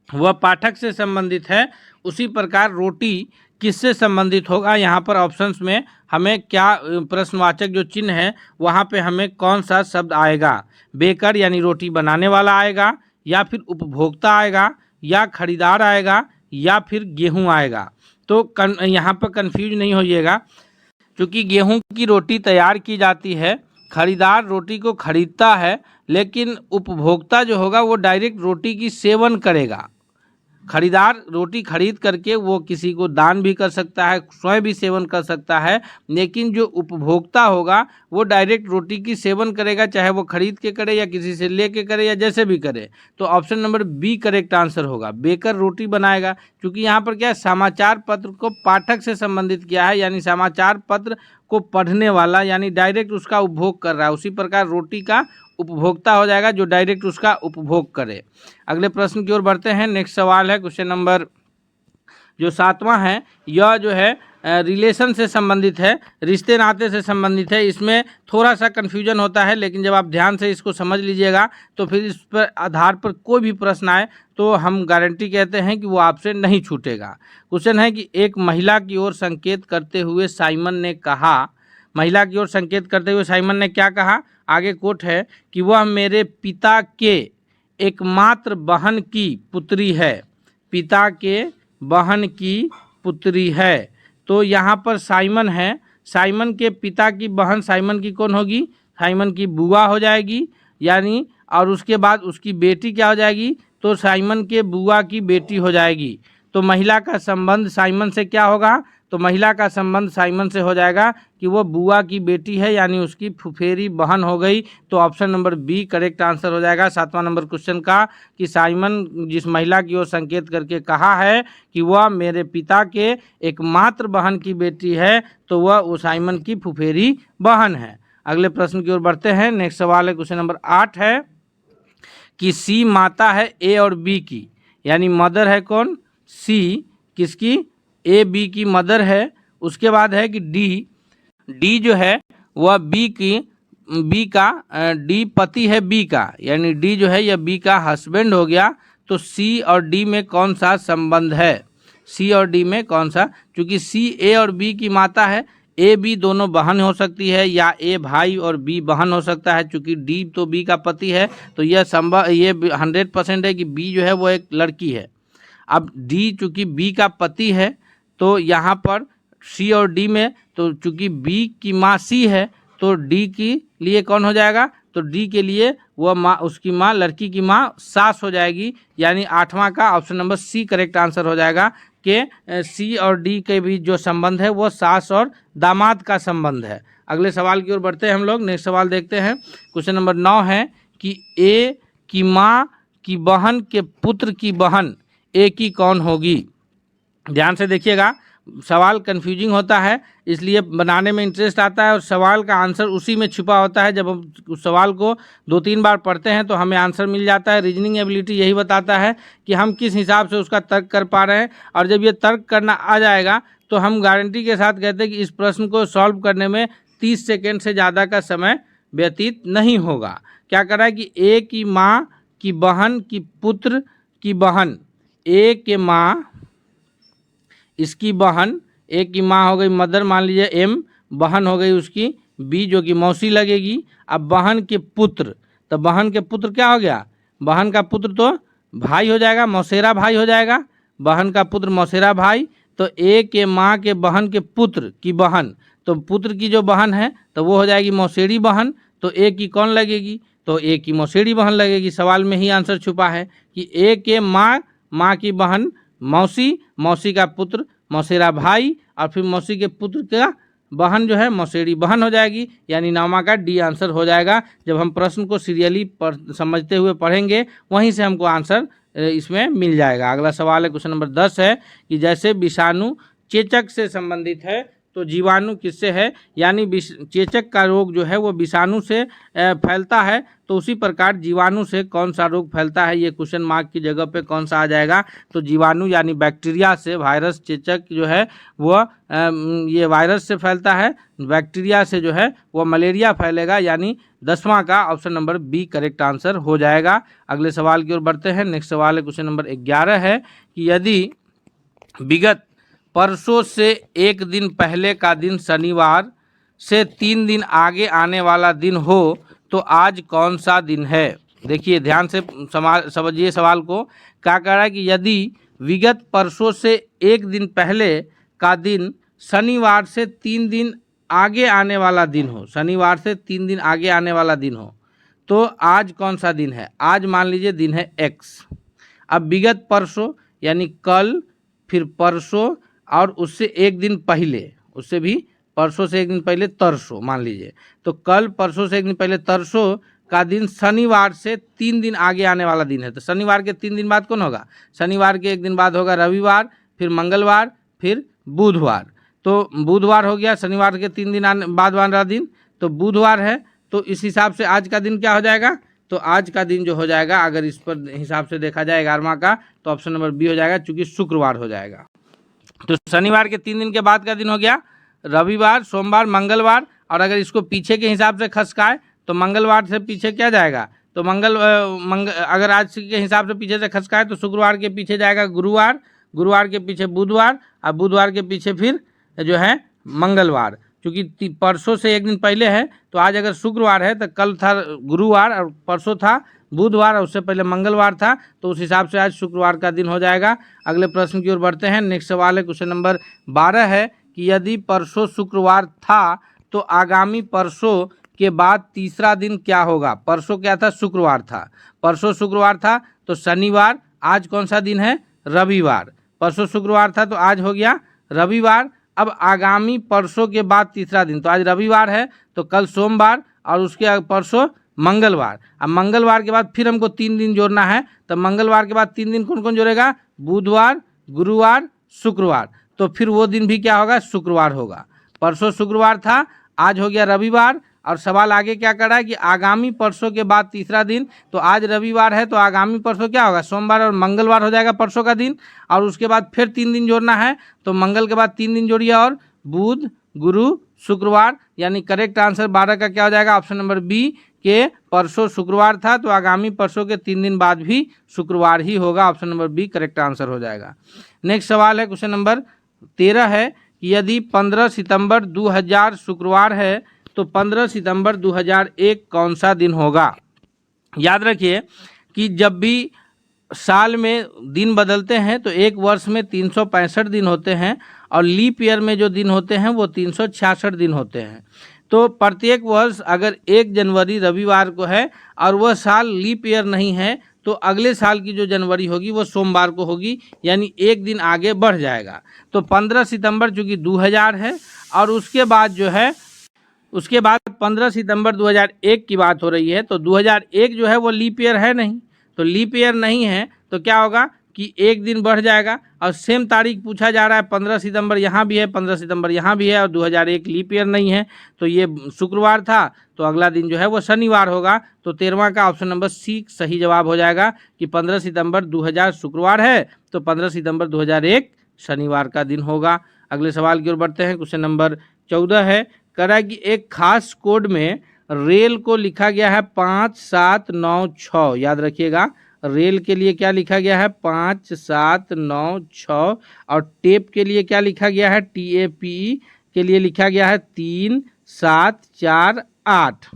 वह पाठक से संबंधित है, उसी प्रकार रोटी किससे संबंधित होगा। यहाँ पर ऑप्शंस में हमें क्या प्रश्नवाचक जो चिन्ह है वहाँ पे हमें कौन सा शब्द आएगा। बेकर यानी रोटी बनाने वाला आएगा, या फिर उपभोक्ता आएगा, या खरीदार आएगा, या फिर गेहूं आएगा। तो यहाँ पर कंफ्यूज नहीं होइएगा, क्योंकि गेहूं की रोटी तैयार की जाती है, खरीदार रोटी को खरीदता है, लेकिन उपभोक्ता जो होगा वो डायरेक्ट रोटी की सेवन करेगा। खरीदार रोटी खरीद करके वो किसी को दान भी कर सकता है, स्वयं भी सेवन कर सकता है, लेकिन जो उपभोक्ता होगा वो डायरेक्ट रोटी की सेवन करेगा, चाहे वो खरीद के करे या किसी से ले के करे या जैसे भी करे। तो option number B correct answer होगा, बेकर रोटी बनाएगा। क्योंकि यहाँ पर क्या है, समाचार पत्र को पाठक से संबंधित किया है, यानी समाचार पत्र को पढ़ने वाला यानी डायरेक्ट उसका उपभोग कर रहा है। उसी प्रकार रोटी का उपभोक्ता हो जाएगा जो डायरेक्ट उसका उपभोग करे। अगले प्रश्न की ओर बढ़ते हैं। नेक्स्ट सवाल है क्वेश्चन नंबर जो 7वां है, यह जो है रिलेशन से संबंधित है, रिश्ते नाते से संबंधित है। इसमें थोड़ा सा कन्फ्यूजन होता है, लेकिन जब आप ध्यान से इसको समझ लीजिएगा तो फिर इस पर आधार पर कोई भी प्रश्न आए तो हम गारंटी कहते हैं कि वो आपसे नहीं छूटेगा। क्वेश्चन है कि एक महिला की ओर संकेत करते हुए साइमन ने कहा, महिला की ओर संकेत करते हुए साइमन ने क्या कहा? आगे कोट है कि वह मेरे पिता के एकमात्र बहन की पुत्री है, पिता के बहन की पुत्री है। तो यहाँ पर साइमन है, साइमन के पिता की बहन साइमन की कौन होगी? साइमन की बुआ हो जाएगी, यानी और उसके बाद उसकी बेटी क्या हो जाएगी? तो साइमन के बुआ की बेटी हो जाएगी। तो महिला का संबंध साइमन से क्या होगा? तो महिला का संबंध साइमन से हो जाएगा कि वो बुआ की बेटी है, यानी उसकी फुफेरी बहन हो गई। तो option number B correct answer हो जाएगा 7वां नंबर क्वेश्चन का, कि साइमन जिस महिला की ओर संकेत करके कहा है कि वह मेरे पिता के एकमात्र बहन की बेटी है, तो वह उस साइमन की फुफेरी बहन है। अगले प्रश्न की ओर बढ़ते हैं। नेक्स्ट सवाल है क्वेश्चन नंबर 8 है कि सी माता है ए और बी की, यानी मदर है कौन? सी किसकी? ए बी की मदर है। उसके बाद है कि डी जो है वह बी का डी पति है बी का, यानी डी जो है यह बी का हस्बैंड हो गया। तो सी और डी में कौन सा संबंध है? सी और डी में कौन सा? क्योंकि सी ए और बी की माता है, ए बी दोनों बहन हो सकती है, या ए भाई और बी बहन हो सकता है। चूँकि डी तो बी का पति है, तो यह संभव, ये 100% है कि बी जो है वो एक लड़की है। अब डी चूँकि बी का पति है, तो यहाँ पर सी और डी में, तो चूँकि बी की माँ सी है, तो डी के लिए कौन हो जाएगा? तो डी के लिए वह माँ, उसकी माँ, लड़की की माँ सास हो जाएगी। यानी 8वां का option number C correct answer हो जाएगा कि सी और डी के बीच जो संबंध है वो सास और दामाद का संबंध है। अगले सवाल की ओर बढ़ते हैं हम लोग। नेक्स्ट सवाल देखते हैं। क्वेश्चन नंबर 9 है कि ए की माँ की बहन के पुत्र की बहन ए की कौन होगी? ध्यान से देखिएगा, सवाल कंफ्यूजिंग होता है, इसलिए बनाने में इंटरेस्ट आता है, और सवाल का आंसर उसी में छुपा होता है। जब हम उस सवाल को 2-3 बार पढ़ते हैं तो हमें आंसर मिल जाता है। रीजनिंग एबिलिटी यही बताता है कि हम किस हिसाब से उसका तर्क कर पा रहे हैं, और जब ये तर्क करना आ जाएगा तो हम गारंटी के साथ कहते हैं कि इस प्रश्न को सॉल्व करने में 30 सेकेंड से ज़्यादा का समय व्यतीत नहीं होगा। क्या कर रहा है कि ए की माँ की बहन की पुत्र की बहन, ए के माँ, इसकी बहन, एक की माँ हो गई मदर, मान लीजिए एम, बहन हो गई उसकी बी जो कि मौसी लगेगी। अब बहन के पुत्र, तो बहन के पुत्र क्या हो गया? बहन का पुत्र तो भाई हो जाएगा, मौसेरा भाई हो जाएगा, बहन का पुत्र मौसेरा भाई। तो ए के माँ के बहन के पुत्र की बहन, तो पुत्र की जो बहन है तो वो हो जाएगी मौसेरी बहन। तो ए की कौन लगेगी? तो ए की मौसेरी बहन लगेगी। सवाल में ही आंसर छुपा है कि ए के माँ की बहन मौसी, मौसी का पुत्र मौसेरा भाई, और फिर मौसी के पुत्र का बहन जो है मौसेरी बहन हो जाएगी। यानी नामा का डी आंसर हो जाएगा। जब हम प्रश्न को सीरियली समझते हुए पढ़ेंगे, वहीं से हमको आंसर इसमें मिल जाएगा। अगला सवाल है क्वेश्चन नंबर 10 है कि जैसे विषाणु चेचक से संबंधित है तो जीवाणु किससे है? यानी चेचक का रोग जो है वो विषाणु से फैलता है, तो उसी प्रकार जीवाणु से कौन सा रोग फैलता है? ये क्वेश्चन मार्क की जगह पे कौन सा आ जाएगा? तो जीवाणु यानी बैक्टीरिया से, वायरस चेचक जो है वो ये वायरस से फैलता है, बैक्टीरिया से जो है वो मलेरिया फैलेगा। यानी 10वां का option number B correct answer हो जाएगा। अगले सवाल की ओर बढ़ते हैं। नेक्स्ट सवाल है क्वेश्चन नंबर 11 है कि यदि विगत परसों से एक दिन पहले का दिन शनिवार से 3 दिन आगे आने वाला दिन हो तो आज कौन सा दिन है? देखिए ध्यान से समझिए सवाल को। क्या कह रहा है कि यदि विगत परसों से एक दिन पहले का दिन शनिवार से 3 दिन आगे आने वाला दिन हो, शनिवार से 3 दिन आगे आने वाला दिन हो, तो आज कौन सा दिन है? आज मान लीजिए दिन है एक्स। अब विगत परसों यानी कल, फिर परसों और उससे एक दिन पहले, उससे भी परसों से एक दिन पहले तरसों मान लीजिए। तो कल, परसों से एक दिन पहले तरसों का दिन शनिवार से 3 दिन आगे आने वाला दिन है। तो शनिवार के 3 दिन बाद कौन होगा? शनिवार के एक दिन बाद होगा रविवार, फिर मंगलवार, फिर बुधवार। तो बुधवार हो गया, शनिवार के 3 दिन बाद वाला दिन तो बुधवार है। तो इस हिसाब से आज का दिन क्या हो जाएगा? तो आज का दिन जो हो जाएगा, अगर इस पर हिसाब से देखा जाए 11वां का, तो ऑप्शन नंबर बी हो जाएगा, चूंकि शुक्रवार हो जाएगा। तो शनिवार के 3 दिन के बाद का दिन हो गया रविवार, सोमवार, मंगलवार। और अगर इसको पीछे के हिसाब से खसकाए तो मंगलवार से पीछे क्या जाएगा? तो अगर आज के हिसाब से पीछे से खसकाए तो शुक्रवार के पीछे जाएगा गुरुवार, गुरुवार के पीछे बुधवार, और बुधवार के पीछे फिर जो है मंगलवार। क्योंकि परसों से एक दिन पहले है, तो आज अगर शुक्रवार है तो कल था गुरुवार और परसों था बुधवार और उससे पहले मंगलवार था, तो उस हिसाब से आज शुक्रवार का दिन हो जाएगा। अगले प्रश्न की ओर बढ़ते हैं। नेक्स्ट सवाल है, क्वेश्चन नंबर 12 है कि यदि परसों शुक्रवार था तो आगामी परसों के बाद तीसरा दिन क्या होगा? परसों क्या था? शुक्रवार था। परसों शुक्रवार था तो शनिवार, आज कौन सा दिन है? रविवार। परसों शुक्रवार था तो आज हो गया रविवार। अब आगामी परसों के बाद तीसरा दिन, तो आज रविवार है तो कल सोमवार और उसके परसों मंगलवार। अब मंगलवार के बाद फिर हमको 3 दिन जोड़ना है, तो मंगलवार के बाद 3 दिन कौन कौन जोड़ेगा? बुधवार, गुरुवार, शुक्रवार। तो फिर वो दिन भी क्या होगा? शुक्रवार होगा। परसों शुक्रवार था, आज हो गया रविवार। और सवाल आगे क्या कर रहा है कि आगामी परसों के बाद तीसरा दिन, तो आज रविवार है तो आगामी परसों क्या होगा? सोमवार और मंगलवार हो जाएगा परसों का दिन। और उसके बाद फिर 3 दिन जोड़ना है, तो मंगल के बाद 3 दिन जोड़िए और बुध, गुरु, शुक्रवार। यानी करेक्ट आंसर 12 का क्या हो जाएगा? ऑप्शन नंबर बी के परसों शुक्रवार था तो आगामी परसों के 3 दिन बाद भी शुक्रवार ही होगा। Option number B correct answer हो जाएगा। नेक्स्ट सवाल है, क्वेश्चन नंबर 13 है कि यदि 15 सितंबर 2000 शुक्रवार है तो 15 सितंबर 2001 कौन सा दिन होगा? याद रखिए कि जब भी साल में दिन बदलते हैं तो एक वर्ष में 365 दिन होते हैं और लीप ईयर में जो दिन होते हैं वो 366 दिन होते हैं। तो प्रत्येक वर्ष अगर 1 जनवरी रविवार को है और वह साल लीप ईयर नहीं है तो अगले साल की जो जनवरी होगी वो सोमवार को होगी, यानी एक दिन आगे बढ़ जाएगा। तो 15 सितंबर चूँकि 2000 है और उसके बाद 15 सितंबर 2001 की बात हो रही है, तो 2001 जो है वो लीप ईयर है नहीं, तो लीप ईयर नहीं है तो क्या होगा कि एक दिन बढ़ जाएगा। और सेम तारीख पूछा जा रहा है, 15 सितंबर यहाँ भी है, 15 सितंबर यहाँ भी है और 2001 लीप ईयर नहीं है, तो ये शुक्रवार था तो अगला दिन जो है वो शनिवार होगा। तो 13वां का ऑप्शन नंबर सी सही जवाब हो जाएगा कि 15 सितंबर 2000 शुक्रवार है तो 15 सितंबर 2001 शनिवार का दिन होगा। अगले सवाल की ओर बढ़ते हैं। क्वेश्चन नंबर 14 है, कह रहा है कि एक खास कोड में रेल को लिखा गया है 5796। याद रखिएगा, रेल के लिए क्या लिखा गया है? 5796। और टेप के लिए क्या लिखा गया है? TAPE के लिए लिखा गया है 3748।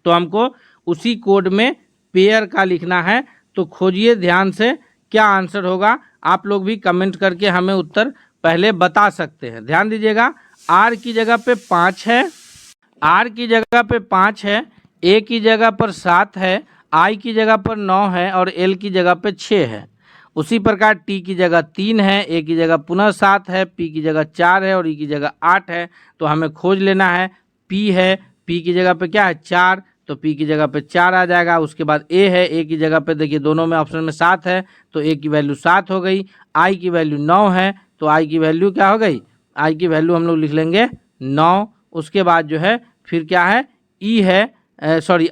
तो हमको उसी कोड में पेयर का लिखना है, तो खोजिए ध्यान से क्या आंसर होगा। आप लोग भी कमेंट करके हमें उत्तर पहले बता सकते हैं। ध्यान दीजिएगा, आर की जगह पे 5 है, आर की जगह पे 5 है, ए की जगह पर 7 है, आई की जगह पर 9 है और एल की जगह पे 6 है। उसी प्रकार टी की जगह 3 है, ए की जगह पुनः 7 है, पी की जगह 4 है और ई की जगह 8 है। तो हमें खोज लेना है पी है, पी की जगह पे क्या है? 4, तो पी की जगह पे 4 आ जाएगा। उसके बाद ए है, ए की जगह पे देखिए दोनों में ऑप्शन में 7 है तो ए की वैल्यू 7 हो गई। आई की वैल्यू 9 है तो आई की वैल्यू क्या हो गई? आई की वैल्यू हम लोग लिख लेंगे 9। उसके बाद जो है फिर क्या है? ई है,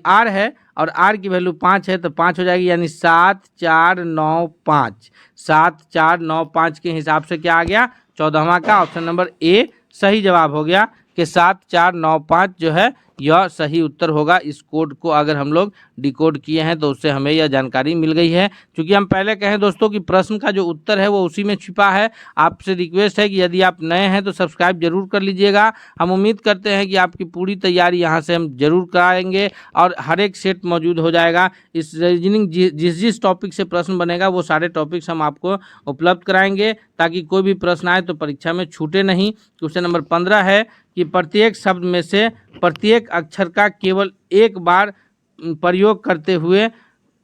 आर है और आर की वैल्यू 5 है तो 5 हो जाएगी, यानी 7495। 7495 के हिसाब से क्या आ गया? 14वां का ऑप्शन नंबर ए सही जवाब हो गया कि 7495 जो है यह सही उत्तर होगा। इस कोड को अगर हम लोग डिकोड किए हैं तो उससे हमें यह जानकारी मिल गई है। क्योंकि हम पहले कहें दोस्तों कि प्रश्न का जो उत्तर है वो उसी में छिपा है। आपसे रिक्वेस्ट है कि यदि आप नए हैं तो सब्सक्राइब जरूर कर लीजिएगा। हम उम्मीद करते हैं कि आपकी पूरी तैयारी यहाँ से हम जरूर कराएंगे और हर एक सेट मौजूद हो जाएगा। इस रीजनिंग जिस टॉपिक से प्रश्न बनेगा वो सारे टॉपिक्स हम आपको उपलब्ध कराएंगे ताकि कोई भी प्रश्न आए तो परीक्षा में छूटे नहीं। क्वेश्चन नंबर 15 है कि प्रत्येक शब्द में से प्रत्येक अक्षर का केवल एक बार प्रयोग करते हुए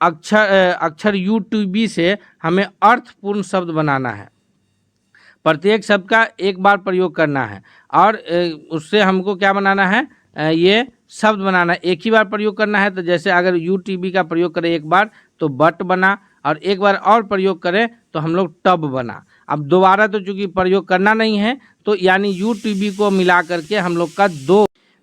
अक्षर U2B से हमें अर्थपूर्ण शब्द बनाना है। प्रत्येक शब्द का एक बार प्रयोग करना है और उससे हमको क्या बनाना है, ये शब्द बनाना है। एक ही बार प्रयोग करना है, तो जैसे अगर UTB का प्रयोग करें एक बार तो बट बना, और एक बार और प्रयोग करें तो हम लोग टब बना। अब दोबारा तो चूंकि प्रयोग करना नहीं है, तो यानी UTB को मिला करके हम लोग का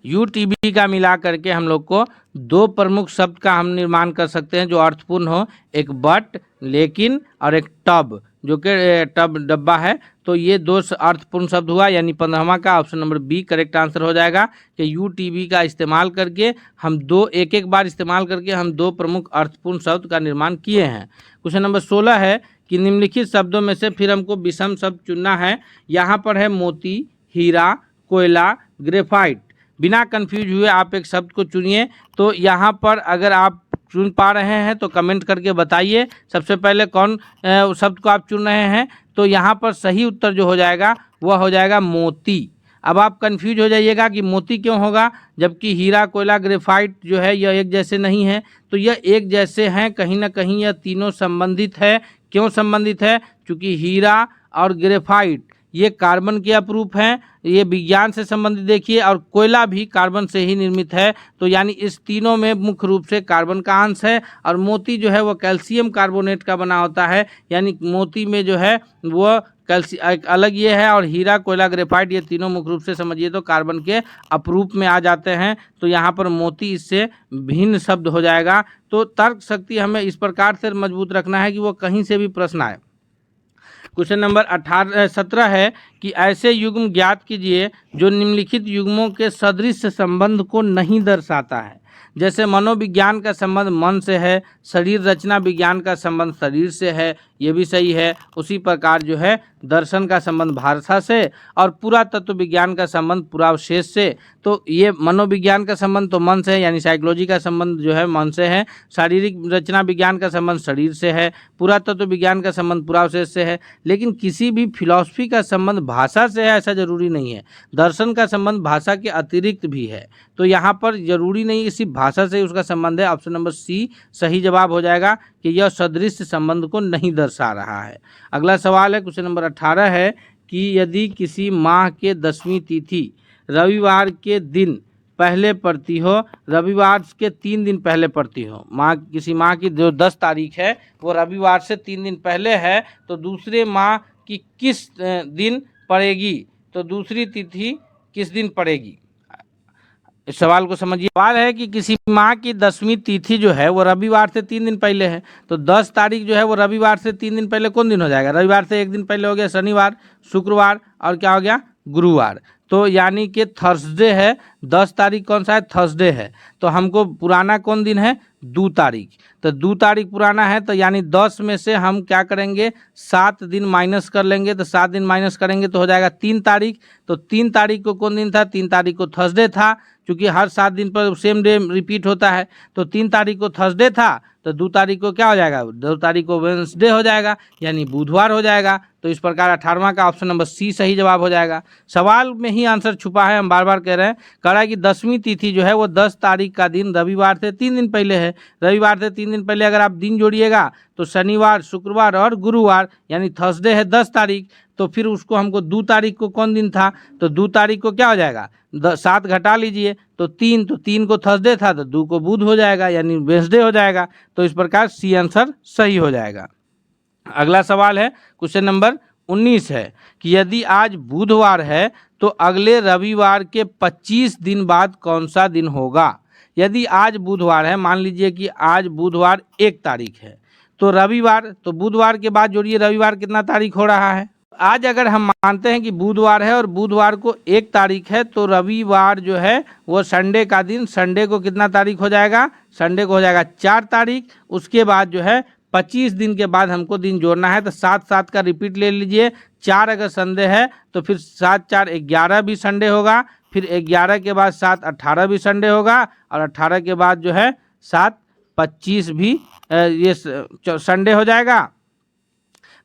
UTB का मिला करके हम लोग को दो प्रमुख शब्द का हम निर्माण कर सकते हैं जो अर्थपूर्ण हो, एक बट लेकिन और एक टब जो कि टब डब्बा है। तो ये दो अर्थपूर्ण शब्द हुआ, यानी 15वां का option number B correct answer हो जाएगा कि UTB का इस्तेमाल करके हम एक एक बार इस्तेमाल करके हम दो प्रमुख अर्थपूर्ण शब्द का निर्माण किए हैं। क्वेश्चन नंबर 16 है कि निम्नलिखित शब्दों में से फिर हमको विषम शब्द चुनना है। यहाँ पर है मोती, हीरा, कोयला, ग्रेफाइट। बिना कंफ्यूज हुए आप एक शब्द को चुनिए। तो यहाँ पर अगर आप चुन पा रहे हैं तो कमेंट करके बताइए सबसे पहले कौन शब्द को आप चुन रहे हैं। तो यहाँ पर सही उत्तर जो हो जाएगा वह हो जाएगा मोती। अब आप कंफ्यूज हो जाइएगा कि मोती क्यों होगा, जबकि हीरा, कोयला, ग्रेफाइट जो है यह एक जैसे नहीं है। तो यह एक जैसे हैं, कहीं ना कहीं यह तीनों संबंधित है। क्यों संबंधित है? क्योंकि हीरा और ग्रेफाइट ये कार्बन के अपरूप हैं, ये विज्ञान से संबंधित देखिए, और कोयला भी कार्बन से ही निर्मित है। तो यानी इस तीनों में मुख्य रूप से कार्बन का अंश है। और मोती जो है वो कैल्शियम कार्बोनेट का बना होता है, यानी मोती में जो है वो कैल्शियम अलग ये है, और हीरा, कोयला, ग्रेफाइट ये तीनों मुख्य रूप से समझिए तो कार्बन के अपरूप में आ जाते हैं। तो यहाँ पर मोती इससे भिन्न शब्द हो जाएगा। तो तर्क शक्ति हमें इस प्रकार से मजबूत रखना है कि वो कहीं से भी प्रश्न आए। क्वेश्चन नंबर 17 है कि ऐसे युग्म ज्ञात कीजिए जो निम्नलिखित युग्मों के सदृश संबंध को नहीं दर्शाता है। जैसे मनोविज्ञान का संबंध मन से है, शरीर रचना विज्ञान का संबंध शरीर से है, ये भी सही है। उसी प्रकार जो है दर्शन का संबंध भाषा से, और पुरातत्व विज्ञान का संबंध पुरावशेष से। तो ये मनोविज्ञान का संबंध तो मन से है, यानी साइकोलॉजी का संबंध जो है मन से है। शारीरिक रचना विज्ञान का संबंध शरीर से है। पुरातत्व विज्ञान का संबंध पुरावशेष से है। लेकिन किसी भी फिलॉसफी का संबंध भाषा से है ऐसा जरूरी नहीं है। दर्शन का संबंध भाषा के अतिरिक्त भी है। तो यहाँ पर जरूरी नहीं कि सिर्फ भाषा से उसका संबंध है। ऑप्शन नंबर सी सही जवाब हो जाएगा कि यह सदृश संबंध को नहीं दर्शा रहा है। अगला सवाल है क्वेश्चन नंबर 18 है कि यदि किसी माह के 10वीं तिथि रविवार के दिन पहले पड़ती हो, रविवार के 3 दिन पहले पड़ती हो, किसी माह की जो 10 तारीख है वो रविवार से 3 दिन पहले है, तो दूसरे माह की किस दिन पड़ेगी? तो दूसरी तिथि किस दिन पड़ेगी? इस सवाल को समझिए। सवाल है कि किसी माह की 10वीं तिथि जो है वो रविवार से 3 दिन पहले है, तो 10 तारीख जो है वो रविवार से 3 दिन पहले कौन दिन हो जाएगा? रविवार से एक दिन पहले हो गया शनिवार, शुक्रवार और क्या हो गया? गुरुवार। तो यानी कि थर्सडे है। 10 तारीख कौन सा है? थर्सडे है। तो हमको पुराना कौन दिन है? 2 तारीख। तो 2 तारीख पुराना है, तो यानी 10 में से हम क्या करेंगे? 7 दिन माइनस कर लेंगे। तो 7 दिन माइनस करेंगे तो हो जाएगा 3 तारीख। तो 3 तारीख को कौन दिन था? 3 तारीख को थर्सडे था, क्योंकि हर 7 दिन पर सेम डे रिपीट होता है। तो 3 तारीख को थर्सडे था, तो 2 तारीख को क्या हो जाएगा? 2 तारीख को वेडनेसडे हो जाएगा, यानी बुधवार हो जाएगा। तो इस प्रकार 18वां का ऑप्शन नंबर सी सही जवाब हो जाएगा। सवाल में ही आंसर छुपा है, हम बार बार कह रहे हैं। कह रहा है कि 10वीं तिथि जो है वो 10 तारीख का दिन रविवार से 3 दिन पहले है। रविवार से 3 दिन पहले अगर आप दिन जोड़िएगा तो शनिवार, शुक्रवार और गुरुवार, यानी थर्सडे है 10 तारीख। तो फिर उसको हमको 2 तारीख को कौन दिन था? तो 2 तारीख को क्या हो जाएगा? 7 घटा लीजिए तो 3, तो 3 को थर्सडे था तो 2 को बुध हो जाएगा, यानी वेडनेसडे हो जाएगा। तो इस प्रकार सी आंसर सही हो जाएगा। अगला सवाल है क्वेश्चन नंबर 19 है कि यदि आज बुधवार है तो अगले रविवार के 25 दिन बाद कौन सा दिन होगा? यदि आज बुधवार है, मान लीजिए कि आज बुधवार 1 तारीख है, तो रविवार, तो बुधवार के बाद जोड़िए रविवार कितना तारीख हो रहा है? आज अगर हम मानते हैं कि बुधवार है और बुधवार को 1 तारीख है, तो रविवार जो है वो संडे का दिन, संडे को कितना तारीख हो जाएगा? संडे को हो जाएगा 4 तारीख। उसके बाद जो है 25 दिन के बाद हमको दिन जोड़ना है, तो 7 का रिपीट ले लीजिए। 4 अगर संडे है तो फिर 7 4 11 भी संडे होगा, फिर 11 के बाद 7 18 भी संडे होगा, और 18 के बाद जो है 7 25 भी ये संडे हो जाएगा।